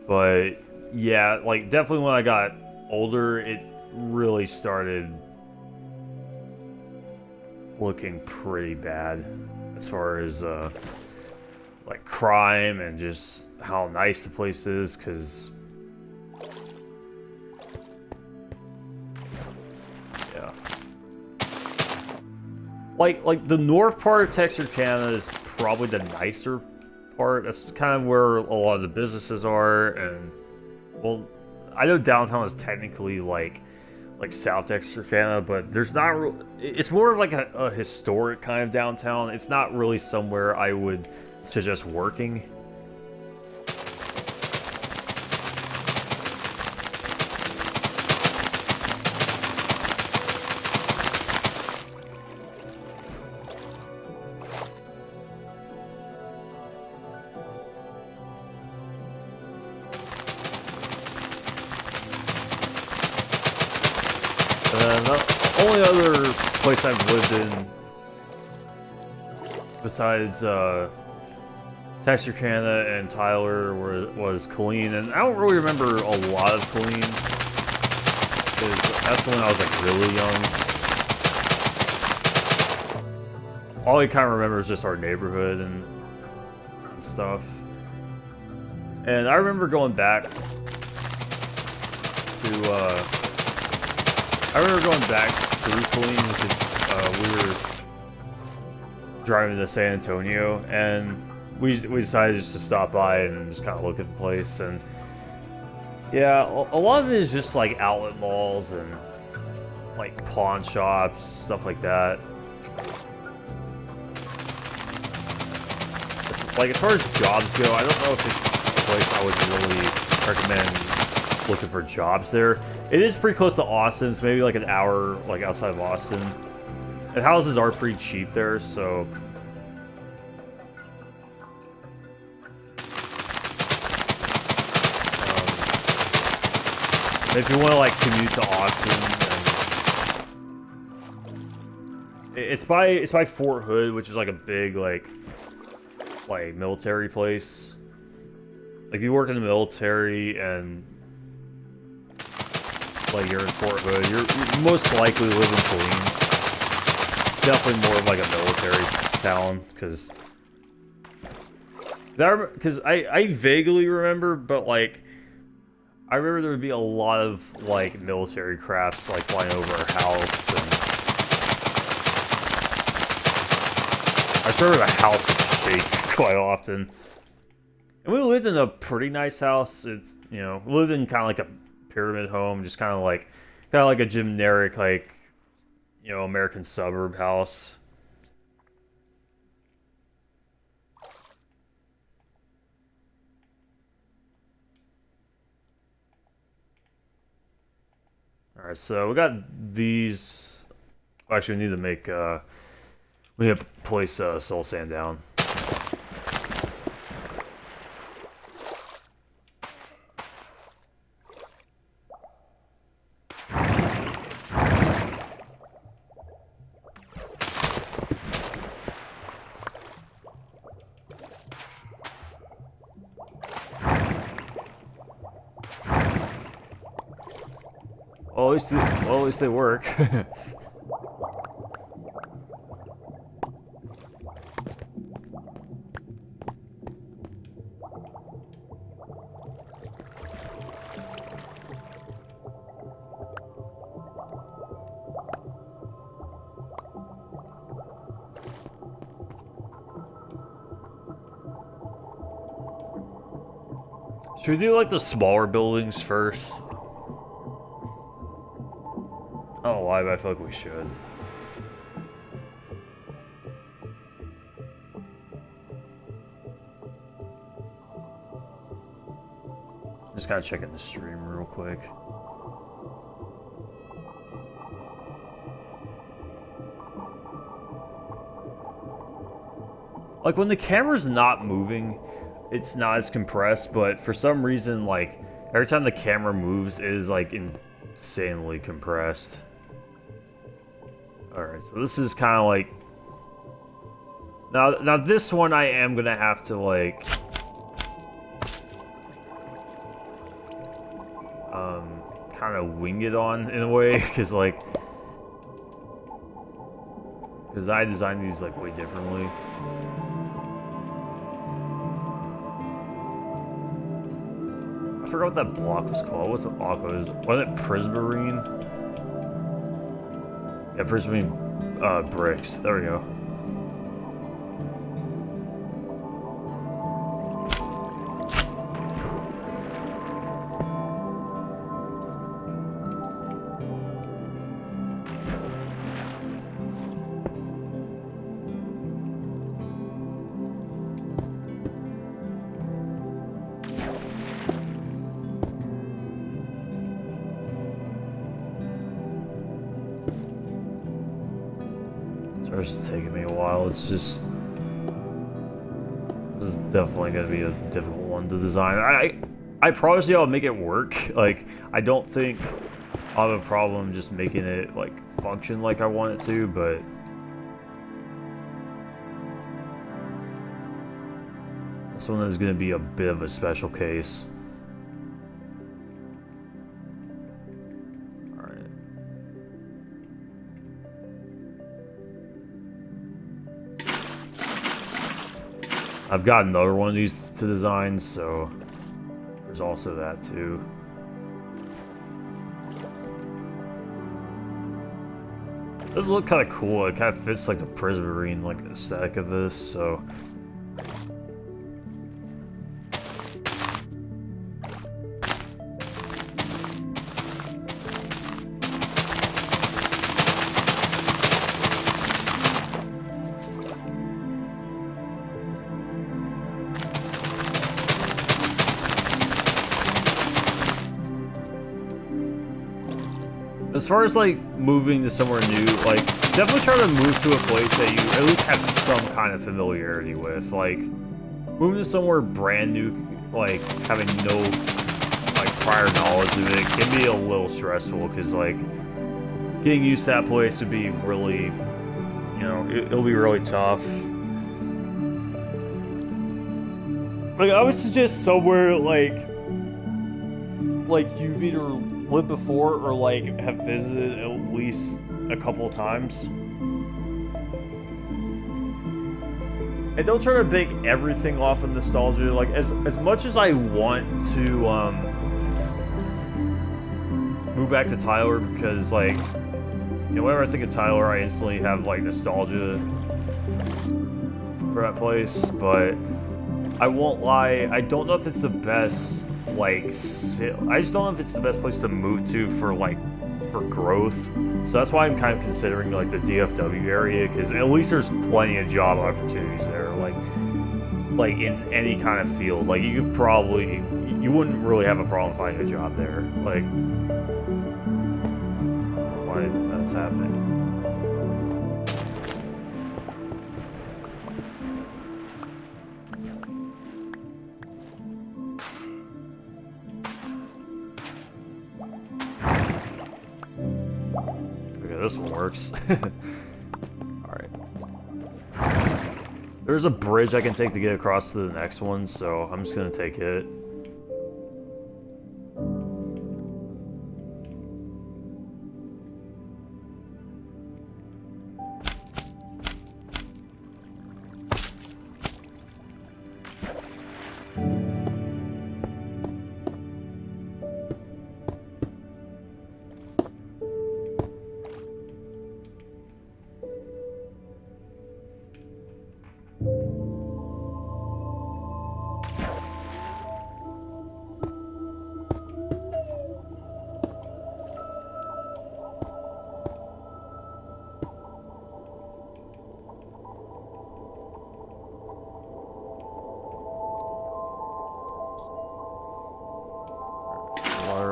but yeah, like definitely when I got older, it really started looking pretty bad as far as like crime and just how nice the place is, because yeah, like the north part of Texarkana is probably the nicer part. That's kind of where a lot of the businesses are, and well, I know downtown is technically like South Texarkana, but there's not. It's more of like a historic kind of downtown. It's not really somewhere I would suggest working. The only other place I've lived in besides Texarkana and Tyler was Killeen, and I don't really remember a lot of Killeen because that's when I was like really young. All I kind of remember is just our neighborhood and stuff. And I remember going back to through Killeen because we were driving to San Antonio, and we decided just to stop by and just kind of look at the place. And yeah, a lot of it is just like outlet malls and like pawn shops, stuff like that. Like as far as jobs go, I don't know if it's a place I would really recommend looking for jobs there. It is pretty close to Austin. It's maybe like an hour like outside of Austin. And houses are pretty cheap there, so if you want to like commute to Austin, it's by Fort Hood, which is like a big like military place. Like if you work in the military and like you're in Fort Hood, you're most likely live in Killeen. Definitely more of like a military town, because I vaguely remember, but like I remember there would be a lot of like military crafts like flying over our house, and I remember the house would shake quite often. And we lived in a pretty nice house. It's, you know, we lived in kind of like a pyramid home, just kind of like a generic like, you know, American suburb house. All right, so we got these. Actually, we need to make we have to place soul sand down. Well, at least they work. Should we do like the smaller buildings first? I don't know why, but I feel like we should. Just gotta check in the stream real quick. Like, when the camera's not moving, it's not as compressed, but for some reason, like, every time the camera moves, it is, like, insanely compressed. Alright, so this is kind of like... Now this one I am gonna have to, like... kind of wing it on, in a way, because, like... Because I designed these, like, way differently. I forgot what that block was called. What's the block was? Wasn't it prismarine? Yeah, prismarine bricks. There we go. It's taking me a while. It's just... This is definitely going to be a difficult one to design. I promise you I'll make it work. Like, I don't think I'll have a problem just making it, like, function like I want it to, but... This one is going to be a bit of a special case. I've got another one of these to design, so there's also that too. It does look kind of cool. It kind of fits like the prismarine like aesthetic of this, so. As far as like moving to somewhere new, like definitely try to move to a place that you at least have some kind of familiarity with. Like moving to somewhere brand new, like having no like prior knowledge of it can be a little stressful because like getting used to that place would be really, you know, it'll be really tough. Like I would suggest somewhere like you've either lived before or like have visited at least a couple of times. And don't try to bake everything off of nostalgia. Like as much as I want to move back to Tyler because like, you know, whenever I think of Tyler I instantly have like nostalgia for that place, but I won't lie, I don't know if it's the best, like, I just don't know if it's the best place to move to for growth. So that's why I'm kind of considering, like, the DFW area, because at least there's plenty of job opportunities there, like in any kind of field. Like, you wouldn't really have a problem finding a job there. Like, why that's happening. This one works. Alright. There's a bridge I can take to get across to the next one, so I'm just gonna take it.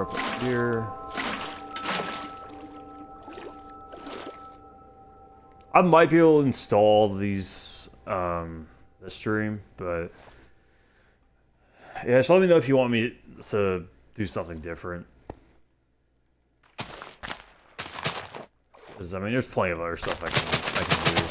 power up here. I might be able to install these this stream, but yeah, just let me know if you want me to do something different. Because I mean, there's plenty of other stuff I can do.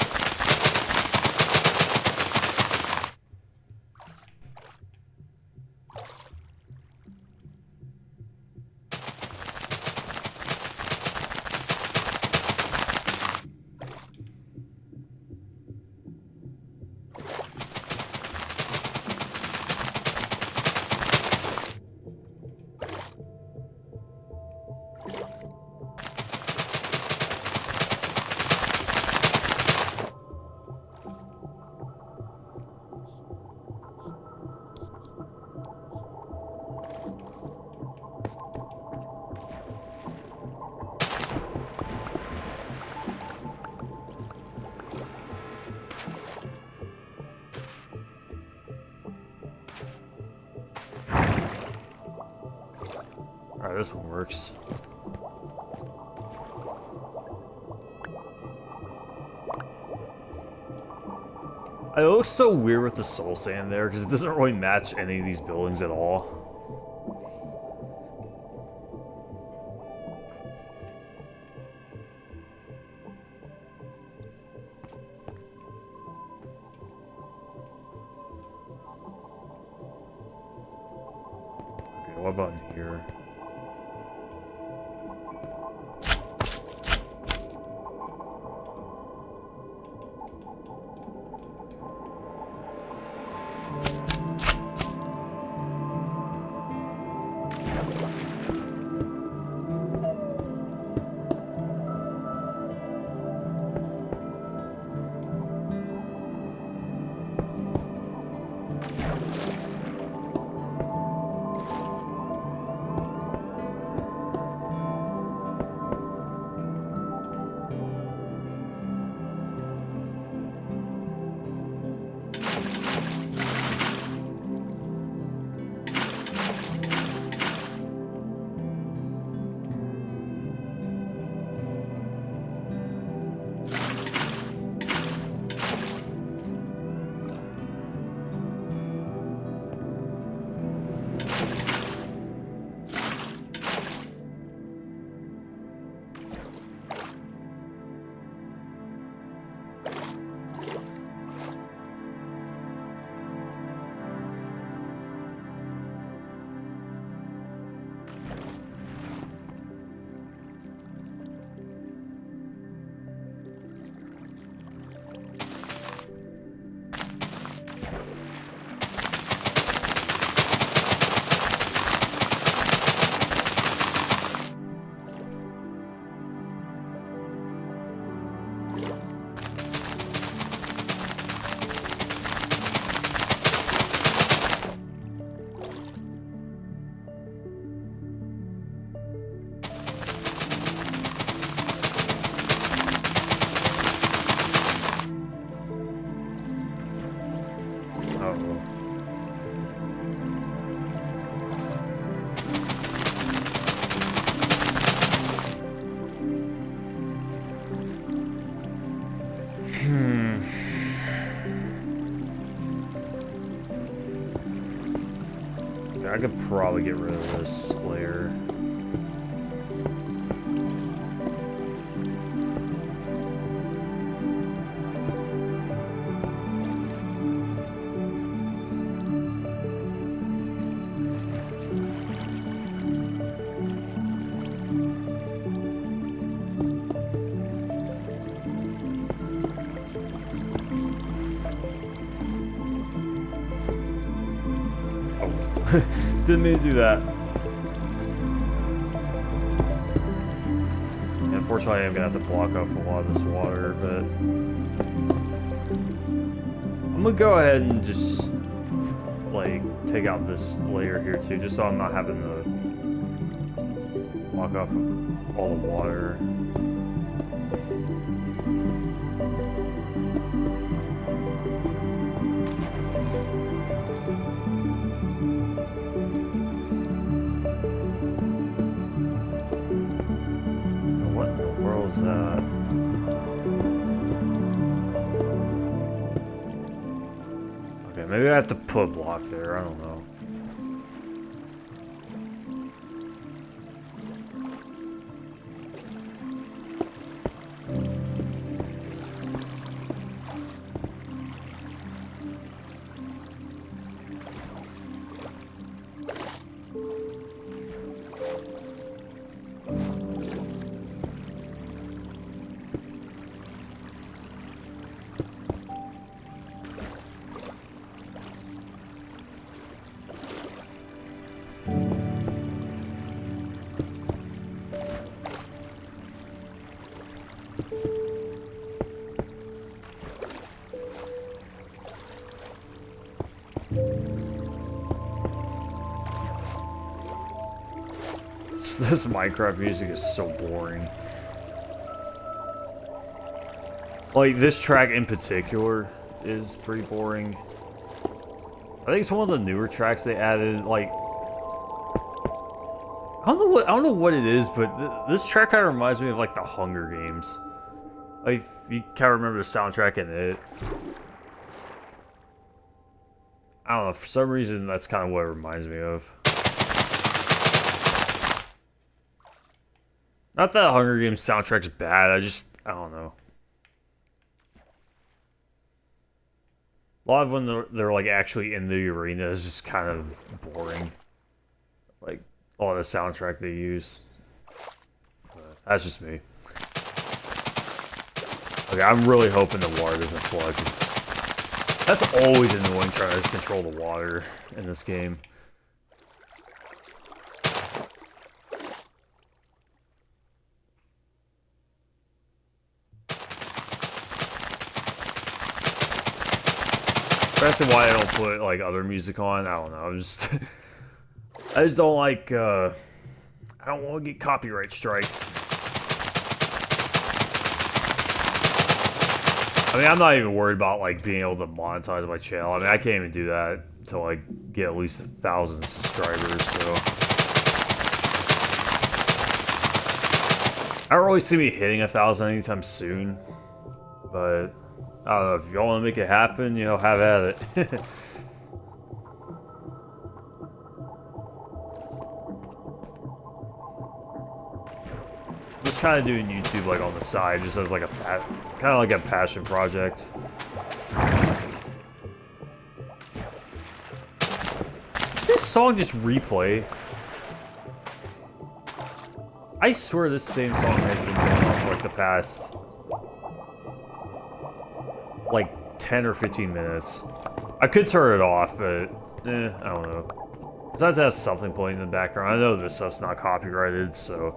Alright, this one works. It looks so weird with the soul sand there, because it doesn't really match any of these buildings at all. Okay, what about in here? I could probably get rid of this layer. Didn't mean to do that. Unfortunately, I am gonna have to block off a lot of this water, but I'm gonna go ahead and just like take out this layer here too, just so I'm not having to block off all the water. I have to put a block there. I don't know. This Minecraft music is so boring. Like, this track in particular is pretty boring. I think it's one of the newer tracks they added, like... I don't know what it is, but this track kind of reminds me of, like, the Hunger Games. Like, if you kind of remember the soundtrack in it. I don't know, for some reason, that's kind of what it reminds me of. Not that Hunger Games soundtrack's bad, I don't know. A lot of when they're like actually in the arena is just kind of boring. Like, all the soundtrack they use. That's just me. Okay, I'm really hoping the water doesn't flood, because that's always annoying trying to control the water in this game. That's why I don't put like other music on. I don't know. I just don't like. I don't want to get copyright strikes. I mean, I'm not even worried about like being able to monetize my channel. I mean, I can't even do that until I get at least 1,000 subscribers. So I don't really see me hitting 1,000 anytime soon. But I don't know, if y'all want to make it happen, you know, have at it. Just kind of doing YouTube like on the side, just as like a kind of like a passion project. Did this song just replay? I swear this same song has been going on for like the past like 10 or 15 minutes. I could turn it off, but I don't know. Besides, it has something playing in the background. I know this stuff's not copyrighted, so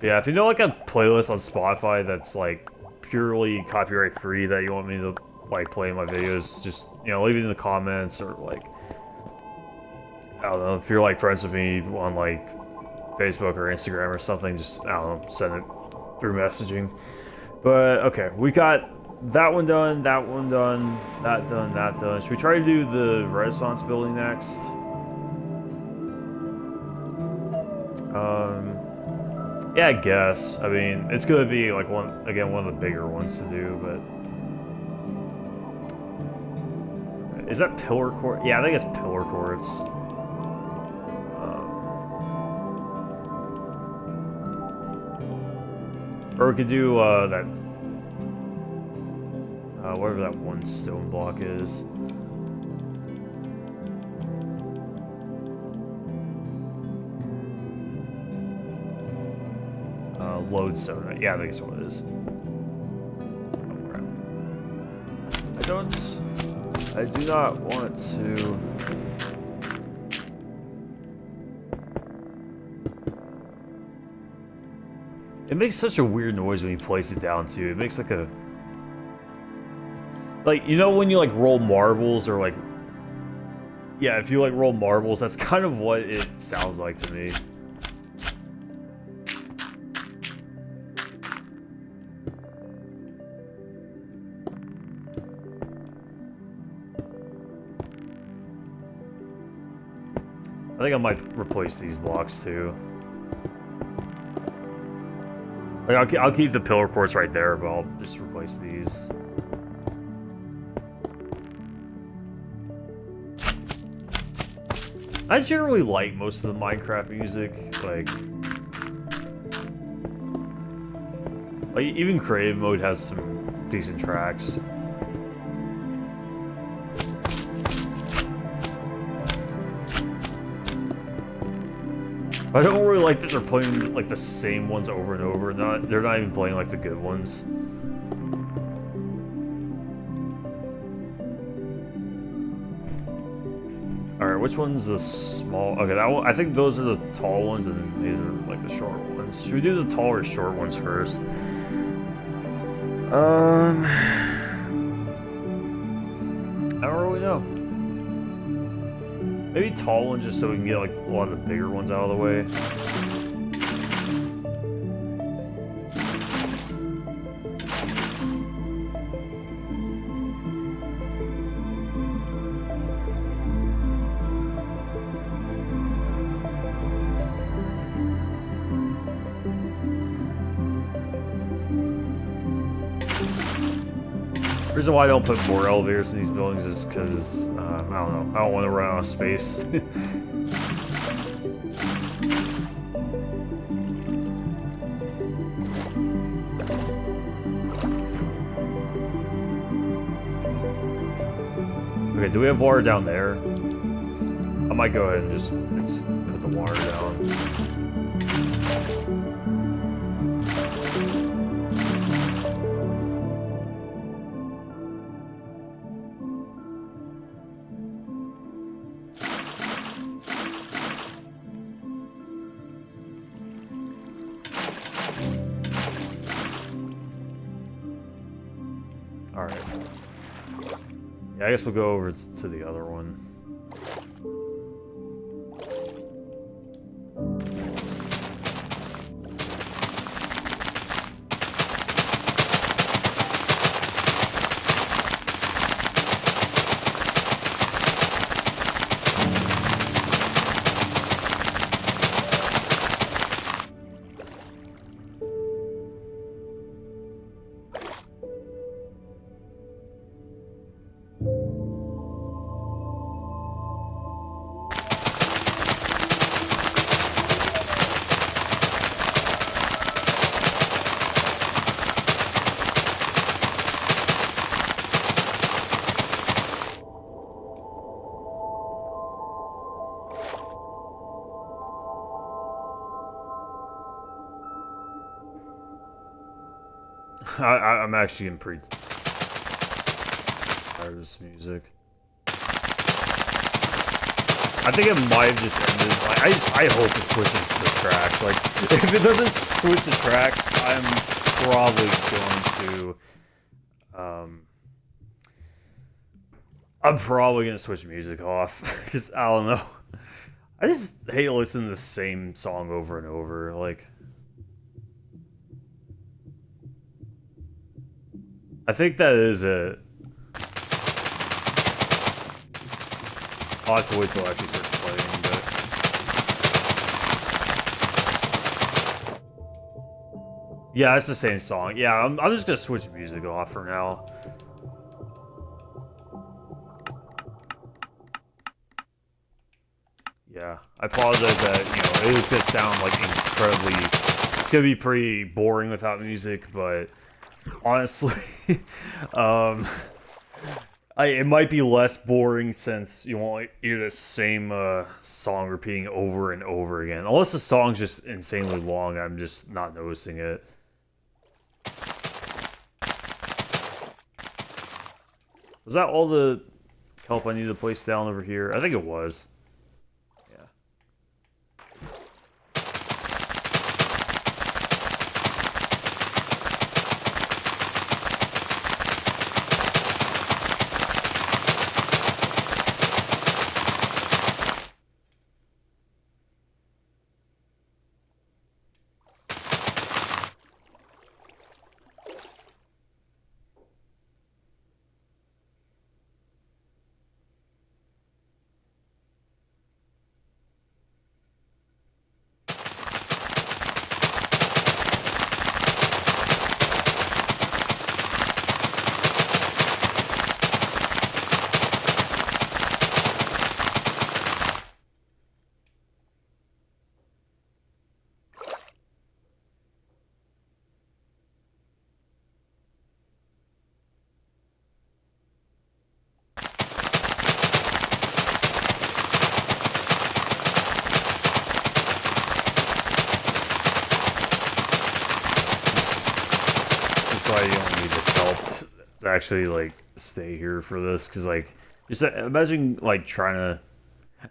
yeah. If you know like a playlist on Spotify that's like purely copyright free that you want me to like play in my videos, just leave it in the comments, or like I don't know, if you're like friends with me on like Facebook or Instagram or something, just I don't know, send it through messaging. But, okay, we got that one done, that one done, that done, that done. Should we try to do the Renaissance building next? Yeah, I guess. I mean, it's gonna be, like, one of the bigger ones to do, but... Is that pillar quartz? Yeah, I think it's pillar quartz. Or we could do that, whatever that one stone block is. Lodestone. Yeah, I think it's what it is. Oh, crap. I do not want to. It makes such a weird noise when you place it down, too. It makes like a... Like, you know when you, like, roll marbles, or, like... Yeah, if you, like, roll marbles, that's kind of what it sounds like to me. I think I might replace these blocks, too. Like, I'll keep the pillar quartz right there, but I'll just replace these. I generally like most of the Minecraft music, like even creative mode has some decent tracks. I don't really like that they're playing like the same ones over and over. They're not even playing like the good ones. All right, which one's the small? Okay, that one, I think those are the tall ones, and then these are like the short ones. Should we do the tall or short ones first? I don't really know. Maybe tall ones just so we can get like a lot of the bigger ones out of the way. The reason why I don't put more elevators in these buildings is because, I don't know, I don't want to run out of space. Okay, do we have water down there? I might go ahead and just put the water down. Alright. Yeah, I guess we'll go over to the other one. I'm actually getting pretty tired of this music. I think it might have just ended. Like, I hope it switches the tracks. Like, if it doesn't switch the tracks, I'm probably going to switch music off because I don't know. I just hate listening to the same song over and over. Like, I think that is it. I'll have to wait till it actually starts playing, but... Yeah, it's the same song. Yeah, I'm just gonna switch music off for now. Yeah, I apologize that, you know, it is gonna sound like incredibly... It's gonna be pretty boring without music, but... Honestly, it might be less boring since you won't hear the same song repeating over and over again. Unless the song's just insanely long, I'm just not noticing it. Was that all the kelp I needed to place down over here? I think it was. why you don't need the kelp to actually like stay here for this, because like just imagine like trying to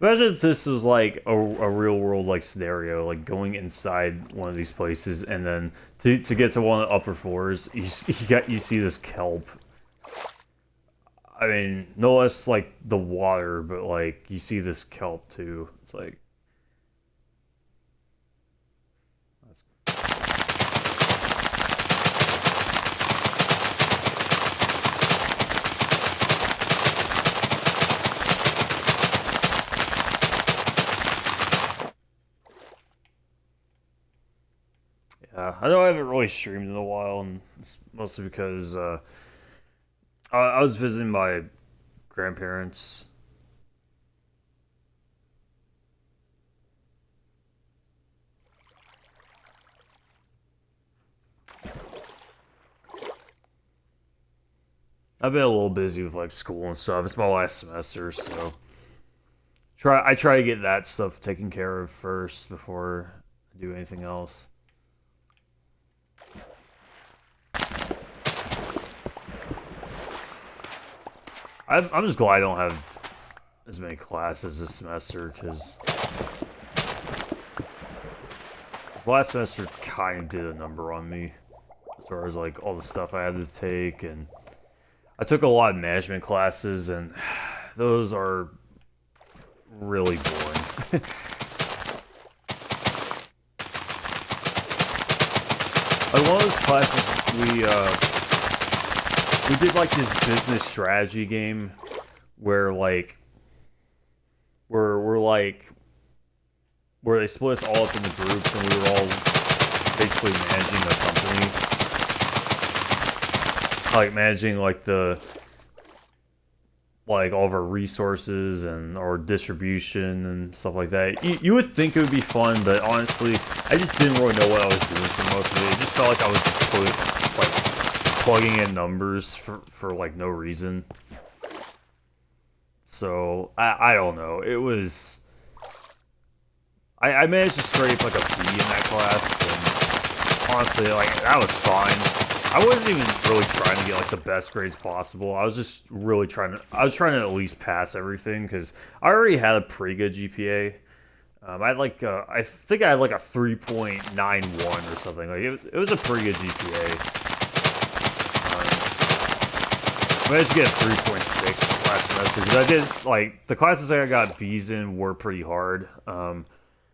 imagine if this was like a real world like scenario, like going inside one of these places and then to get to one of the upper floors, you see this kelp. I mean, no less like the water, but like you see this kelp too. It's like that's yeah. I know I haven't really streamed in a while, and it's mostly because I was visiting my grandparents. I've been a little busy with like school and stuff. It's my last semester, so I try to get that stuff taken care of first before I do anything else. I'm just glad I don't have as many classes this semester, because last semester kind of did a number on me as far as like all the stuff I had to take, and I took a lot of management classes, and those are really boring. Like one of those classes we did like this business strategy game where like we're like where they split us all up into groups and we were all basically managing a company, like managing like the like all of our resources and our distribution and stuff like that. You would think it would be fun, but honestly, I just didn't really know what I was doing for most of it. It just felt like I was just plugging in numbers for like no reason. So I don't know. It was I managed to scrape like a B in that class, and honestly, like that was fine. I wasn't even really trying to get like the best grades possible. I was just really I was trying to at least pass everything, because I already had a pretty good GPA. I had like I think I had like a 3.91 or something. Like it was a pretty good GPA. I managed to get a 3.6 last semester, because I did like the classes I got B's in were pretty hard.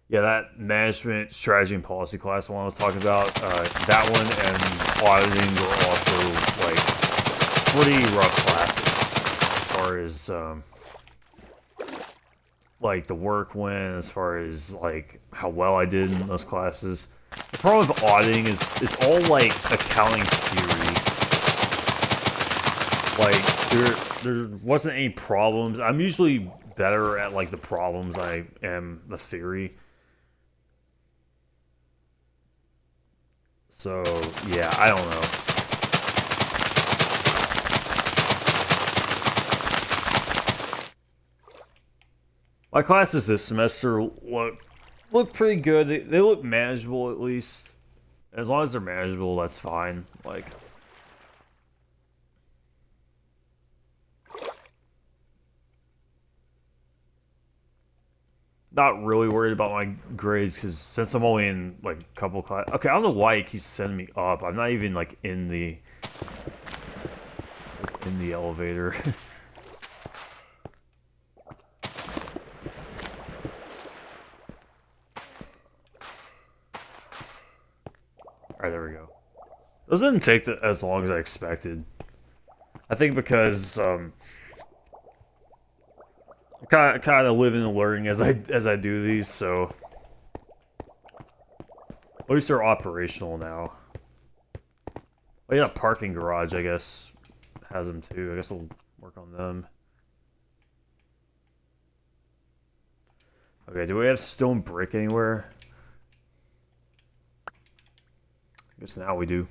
Yeah, that management strategy and policy class one I was talking about, that one and auditing were also like pretty rough classes as far as like the work went, as far as like how well I did in those classes. The problem with auditing is it's all like accounting theory. Like there wasn't any problems. I'm usually better at like the problems I am the theory. So, yeah, I don't know. My classes this semester look pretty good. They look manageable, at least. As long as they're manageable, that's fine. Like, not really worried about my grades, because since I'm only in like a couple class. Okay, I don't know why it keeps sending me up. I'm not even like in the elevator. Alright, there we go. Those didn't take as long as I expected. I think because I'm kind of living and learning as I do these, so at least they're operational now. Oh yeah, parking garage, I guess, has them too. I guess we'll work on them. Okay, do we have stone brick anywhere? I guess now we do.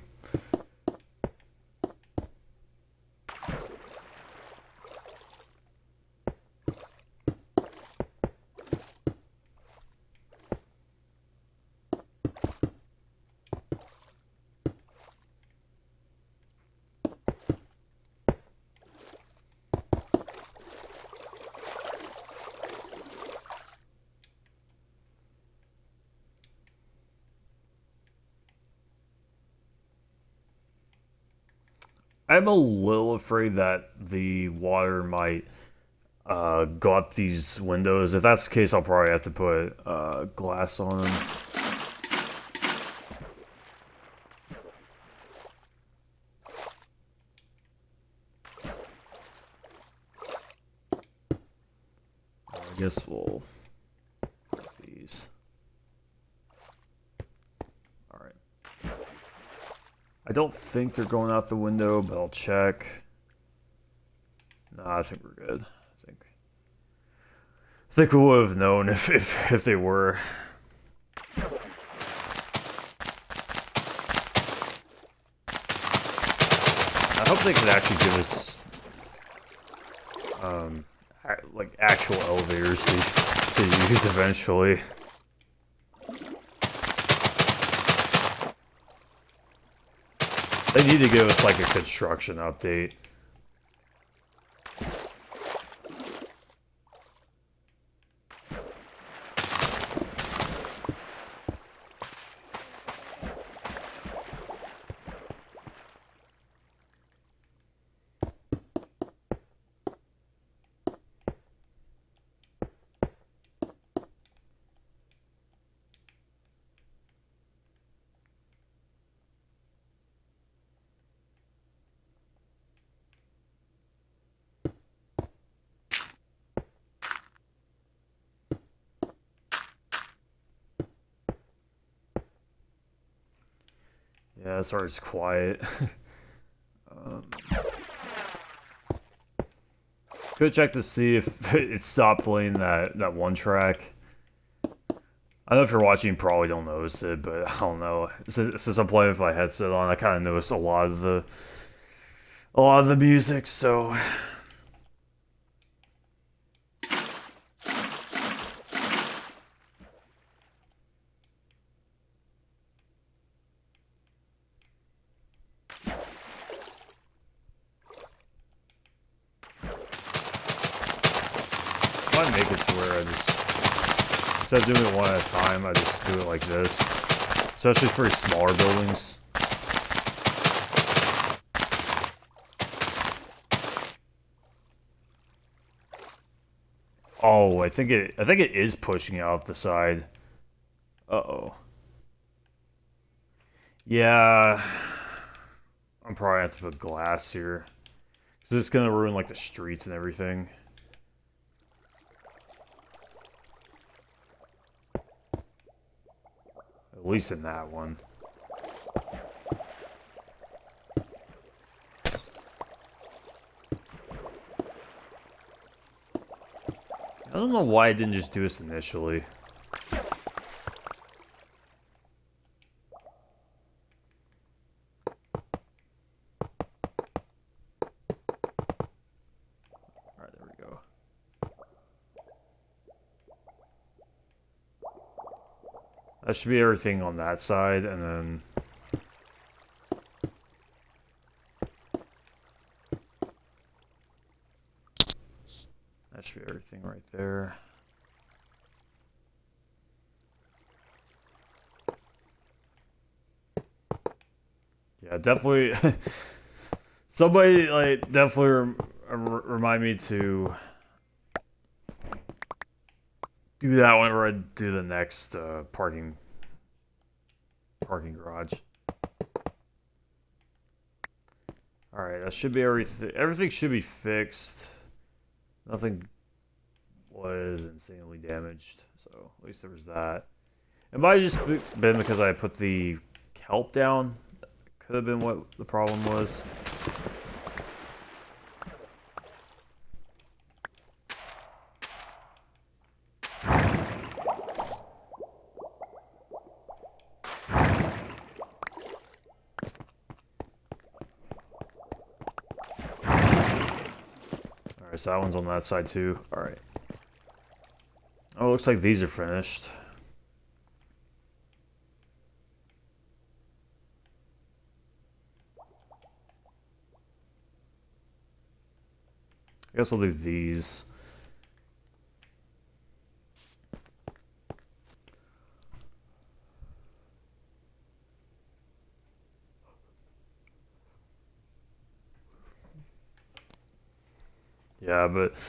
I'm a little afraid that the water might go up these windows. If that's the case, I'll probably have to put glass on them. I guess we'll put these. Alright. I don't think they're going out the window, but I'll check. Nah, I think we're good. I think we would have known if they were. I hope they can actually give us like actual elevators to use eventually. They need to give us like a construction update. Yeah, as far as quiet. Could check to see if it stopped playing that one track. I know if you're watching, you probably don't notice it, but I don't know. Since I'm playing with my headset on, I kind of notice a lot of the music. So. I might make it to where I just, instead of doing it one at a time, I just do it like this. Especially for smaller buildings. Oh, I think it is pushing out the side. Uh-oh. Yeah. I'm probably gonna have to put glass here. Because it's gonna ruin like the streets and everything. At least in that one. I don't know why I didn't just do this initially. Alright, there we go. That should be everything on that side, and then... that should be everything right there. Yeah, definitely... somebody, like, definitely remind me to... do that whenever I do the next parking garage. Alright, that should be everything. Everything should be fixed. Nothing was insanely damaged, so at least there was that. It might have just been because I put the kelp down. Could have been what the problem was. Alright, so that one's on that side too. Alright. Oh, it looks like these are finished. I guess we'll do these. Yeah, but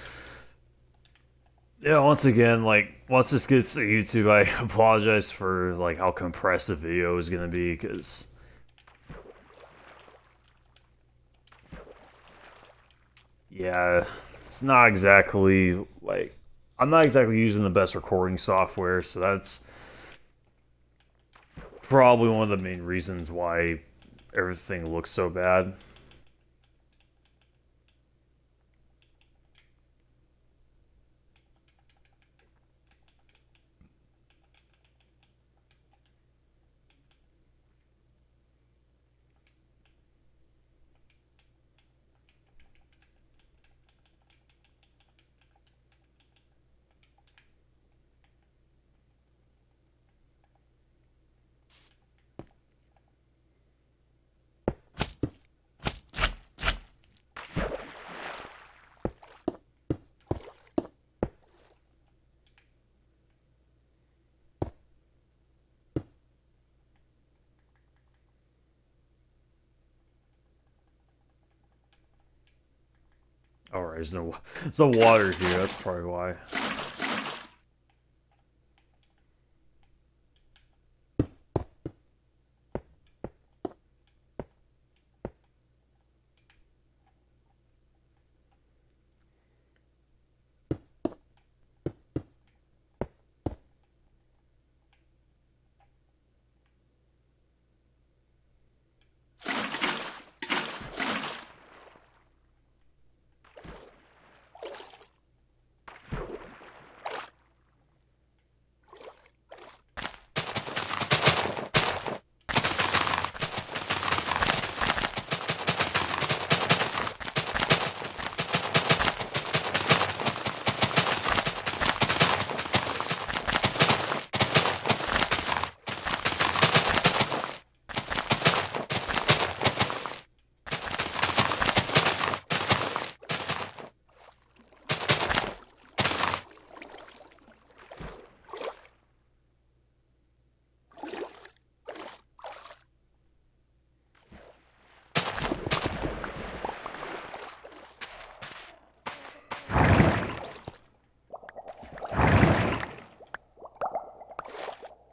yeah, once again, like once this gets to YouTube, I apologize for like how compressed the video is gonna be because yeah, it's not exactly like I'm not exactly using the best recording software, so that's probably one of the main reasons why everything looks so bad. Alright, there's no water here, that's probably why.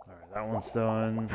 Alright, that one's done.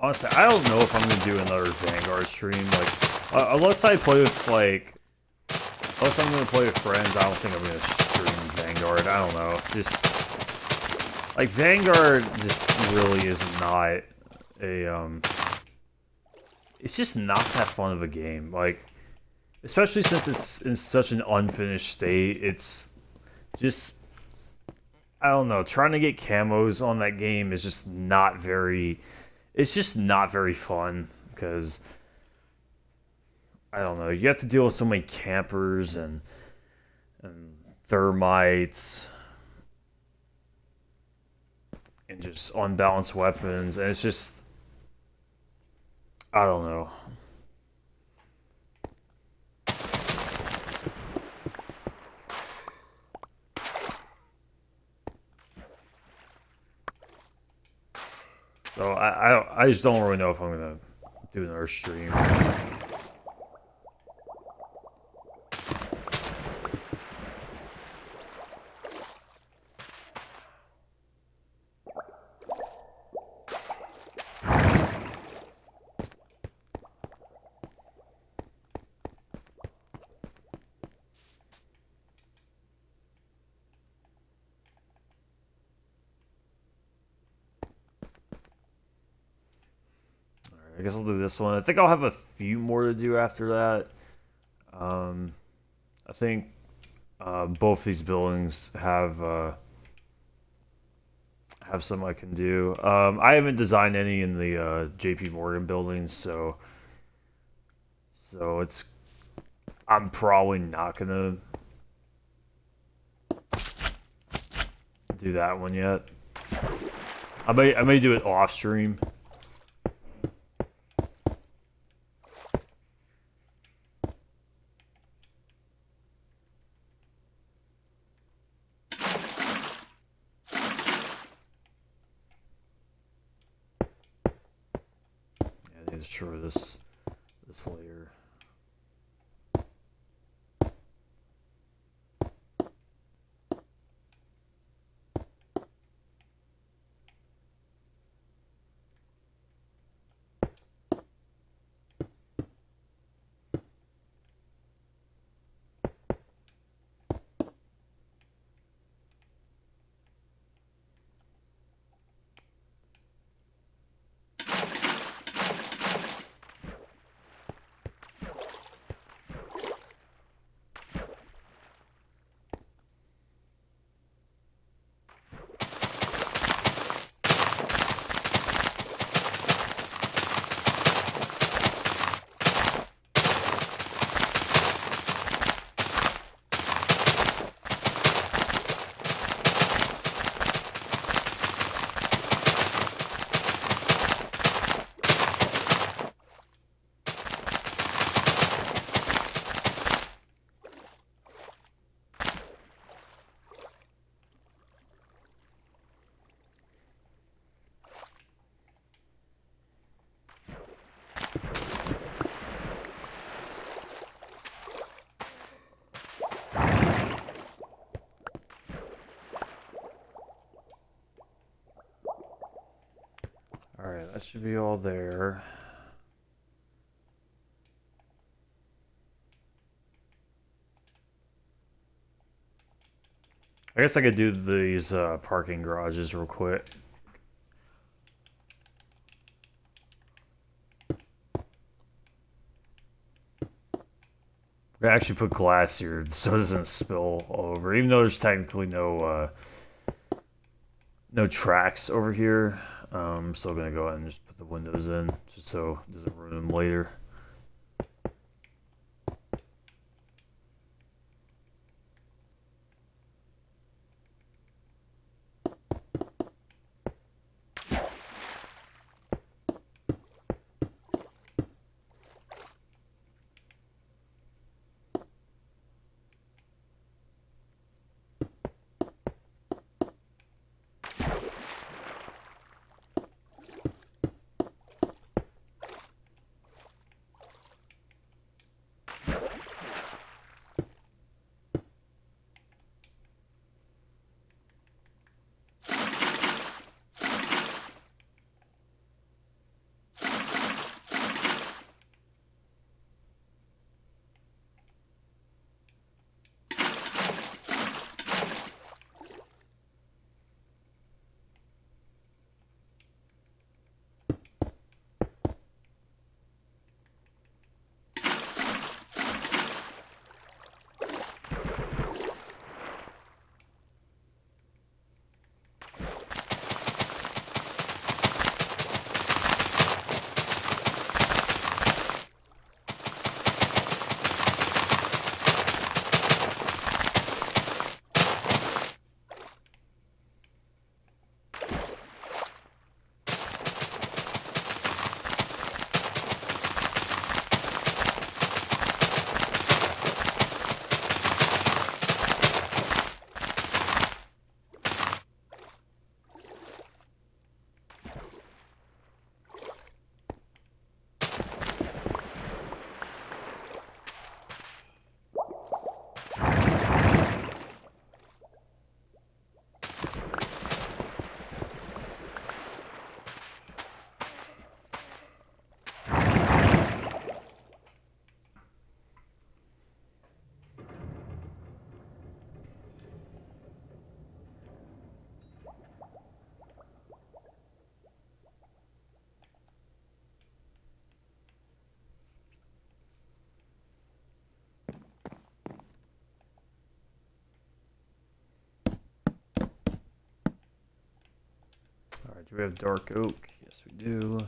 Honestly, I don't know if I'm gonna do another Vanguard stream. Like, unless I play with unless I'm gonna play with friends, I don't think I'm gonna stream Vanguard. I don't know. Just like Vanguard, just really is not a It's just not that fun of a game. Like, especially since it's in such an unfinished state. It's just, I don't know. Trying to get camos on that game is just not very. It's just not very fun because I don't know. You have to deal with so many campers and thermites and just unbalanced weapons, and it's just I don't know. So I just don't really know if I'm gonna do another stream. I guess I'll do this one. I think I'll have a few more to do after that. I think both these buildings have some I can do. I haven't designed any in the JP Morgan buildings, so it's I'm probably not gonna do that one yet. I may do it off stream. Destroy this layer. Alright, that should be all there. I guess I could do these parking garages real quick. I actually put glass here so it doesn't spill all over, even though there's technically no tracks over here. I'm still gonna go ahead and just put the windows in, just so it doesn't ruin them later. Alright, do we have dark oak? Yes, we do.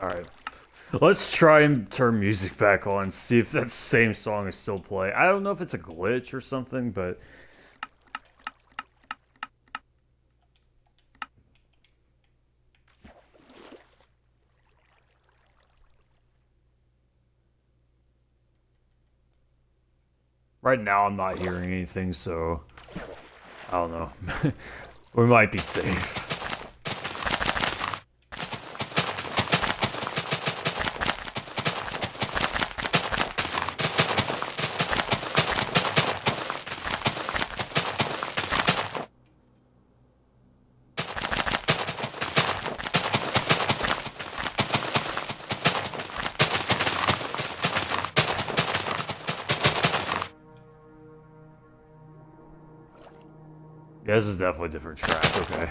Alright. Let's try and turn music back on, see if that same song is still playing. I don't know if it's a glitch or something, but... right now I'm not hearing anything, so... I don't know. We might be safe. Yeah, this is definitely a different track, okay.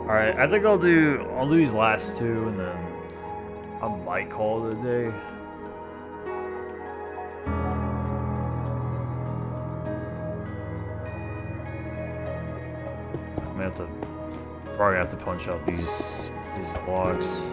Alright, I think I'll do these last two and then I might call it a day. probably have to punch out these blocks.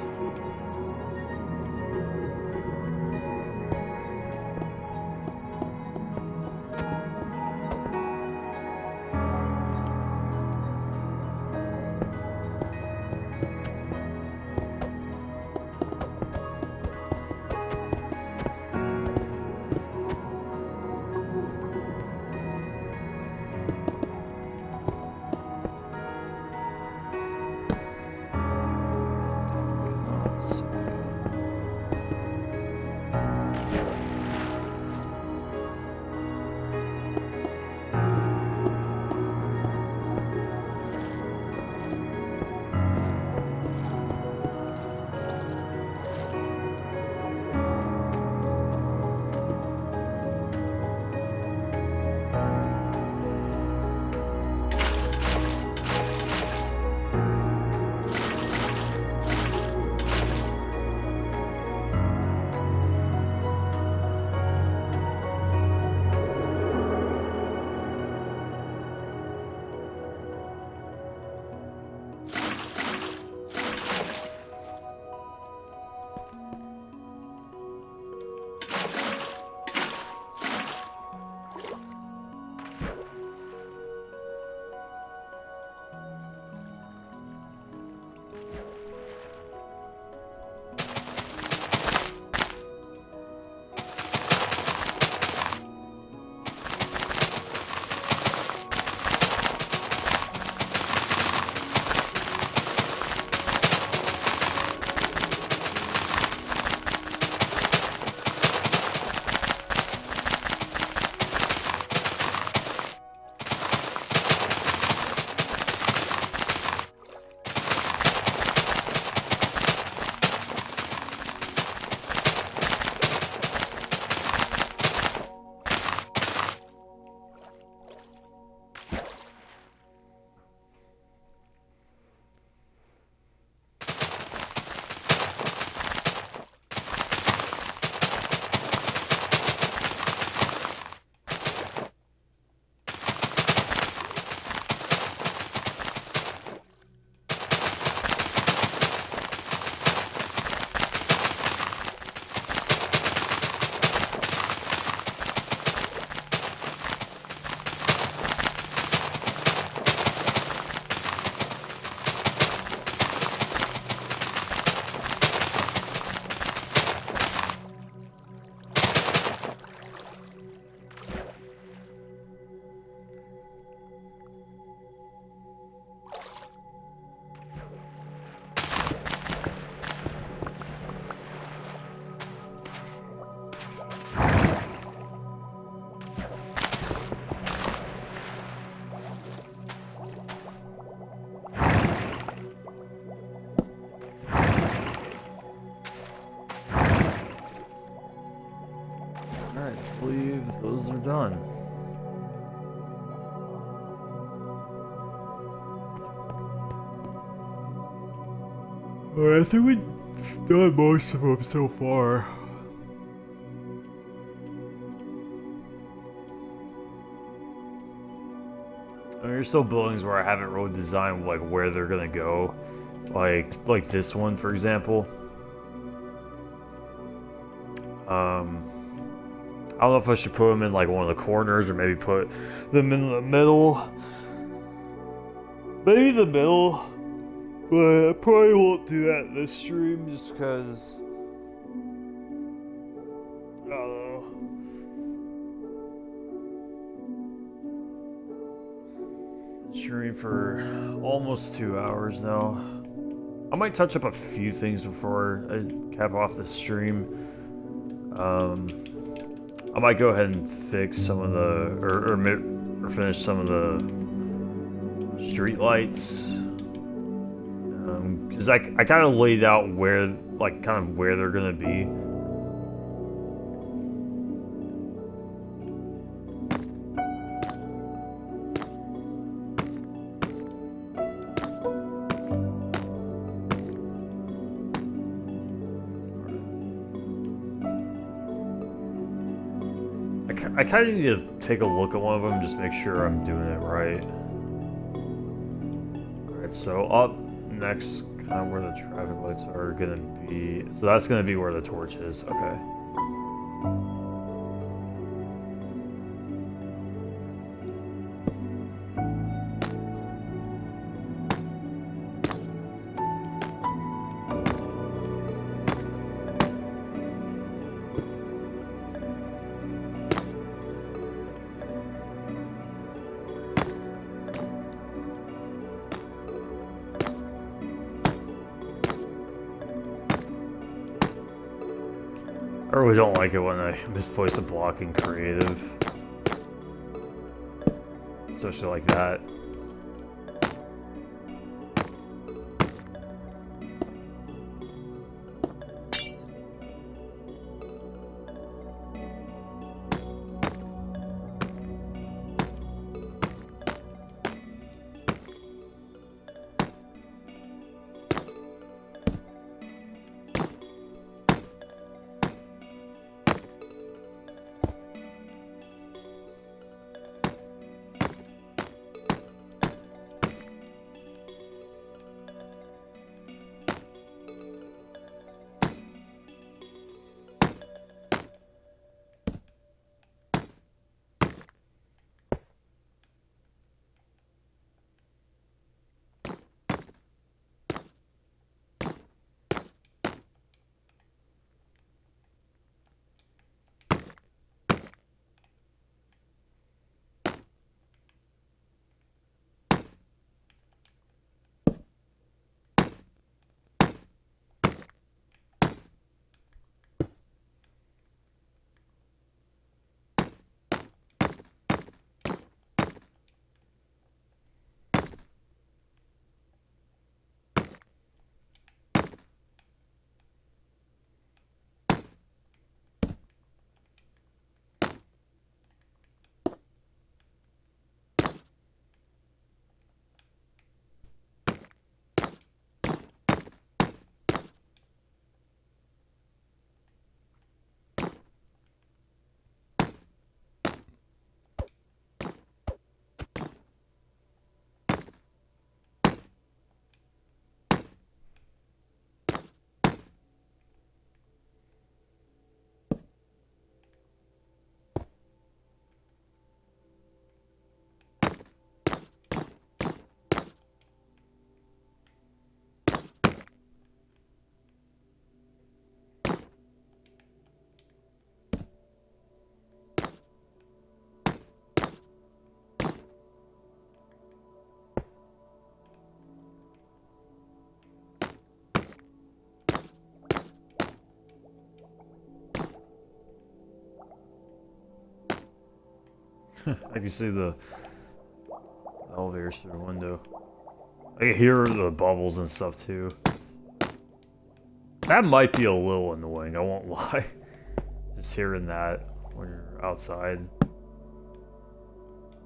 Those are done. Alright, I think we've done most of them so far. I mean, there's still buildings where I haven't really designed like where they're gonna go, like this one, for example. I don't know if I should put them in like one of the corners or maybe put them in the middle. Maybe the middle, but I probably won't do that in this stream just because I don't know. Stream for almost 2 hours now. I might touch up a few things before I cap off the stream. I might go ahead and fix some of the, or finish some of the street lights, because I kind of laid out where, like, kind of where they're gonna be. I kind of need to take a look at one of them, just make sure I'm doing it right. Alright, so up next, kind of where the traffic lights are gonna be. So that's gonna be where the torch is. Okay. I really don't like it when I misplace a block in creative. Especially like that. I can see the elevators through the window. I can hear the bubbles and stuff too. That might be a little annoying, I won't lie. Just hearing that when you're outside.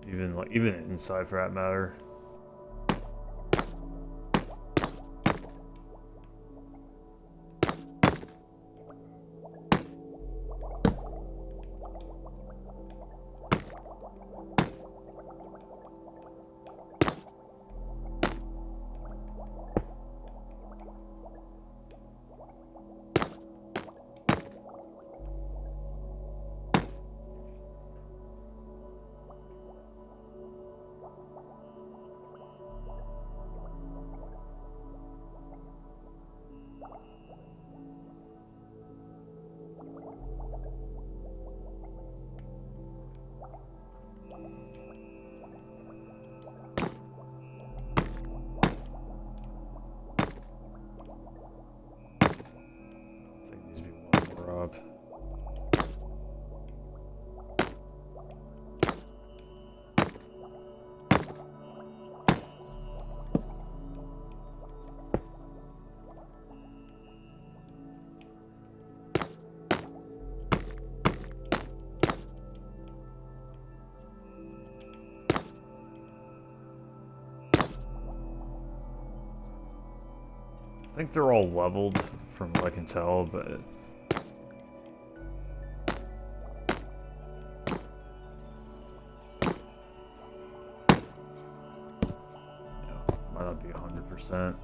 Even inside for that matter. I think they're all leveled from what I can tell, but might not be 100%. 100%.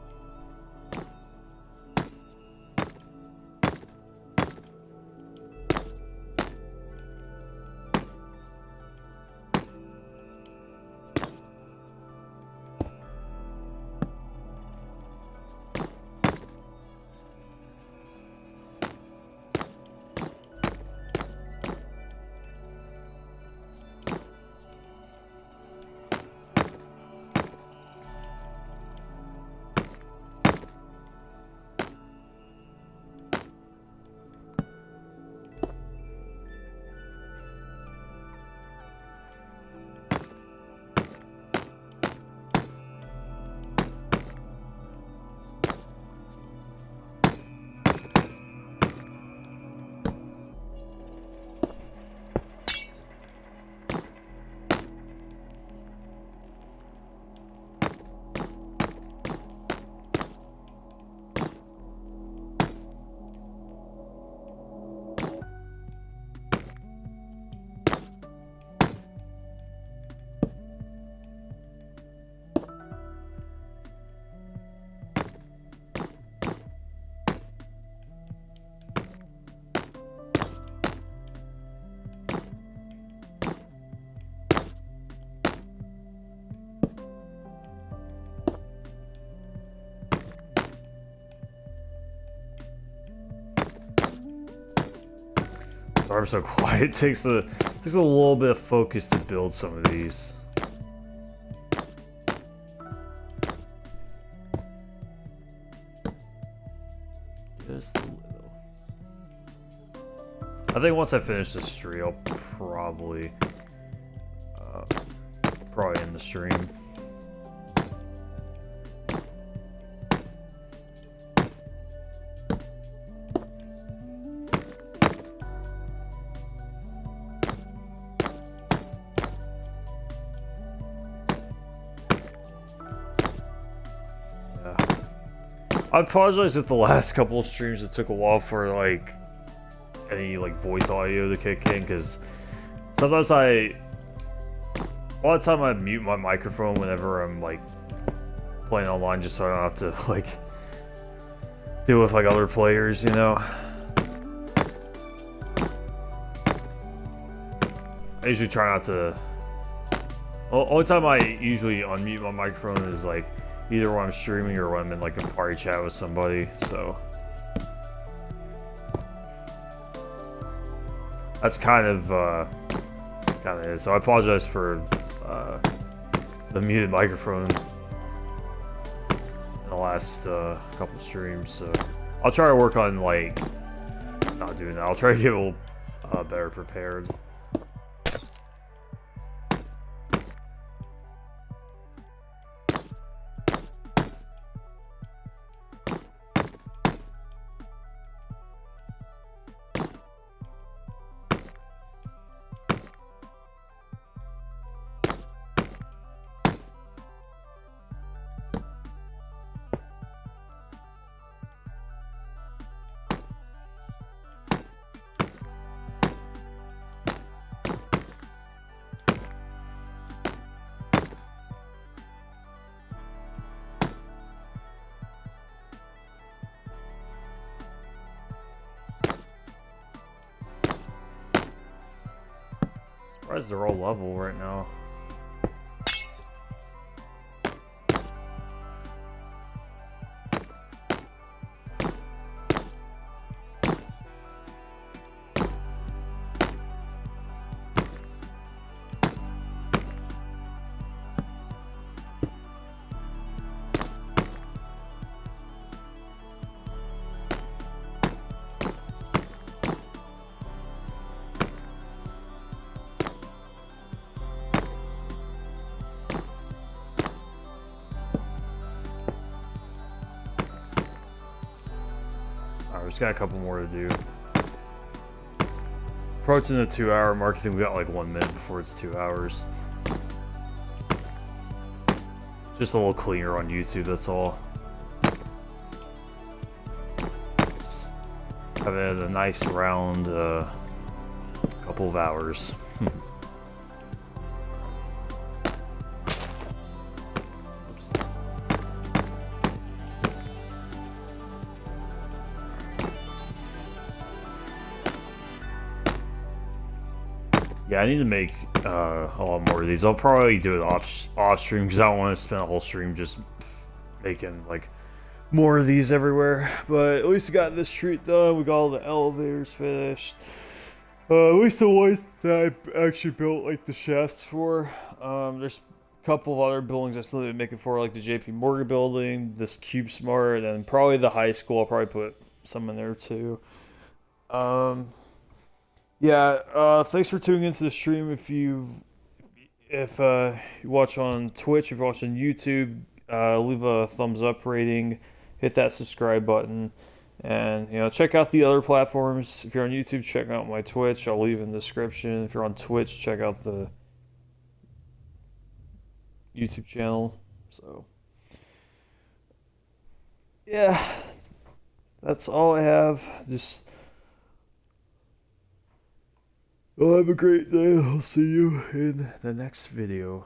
Sorry I'm so quiet. It takes a little bit of focus to build some of these. Just a little. I think once I finish this stream, I'll probably end the stream. I apologize if the last couple of streams it took a while for like any like voice audio to kick in, because sometimes a lot of time I mute my microphone whenever I'm like playing online, just so I don't have to like deal with like other players, you know. I usually try not to. Only time I usually unmute my microphone is like either when I'm streaming or when I'm in like a party chat with somebody, so that's kind of it. So I apologize for the muted microphone in the last couple streams. So I'll try to work on like not doing that. I'll try to get a little better prepared. Surprised they're all level right now. Alright, we just got a couple more to do. Approaching the 2-hour mark. I think we got like 1 minute before it's 2 hours. Just a little cleaner on YouTube, that's all. I've had a nice round couple of hours. Yeah, I need to make a lot more of these. I'll probably do it off stream because I don't want to spend a whole stream just making like more of these everywhere. But at least we got this street done. We got all the elevators finished. At least the ones that I actually built like the shafts for. There's a couple of other buildings I still need to make it for, like the JP Morgan building, this Cube Smart, and probably the high school. I'll probably put some in there too. Yeah, thanks for tuning into the stream. If you watch on Twitch, if you watch on YouTube, leave a thumbs up rating, hit that subscribe button, and check out the other platforms. If you're on YouTube, check out my Twitch. I'll leave in the description. If you're on Twitch, check out the YouTube channel. So yeah, that's all I have. Just well, have a great day. I'll see you in the next video.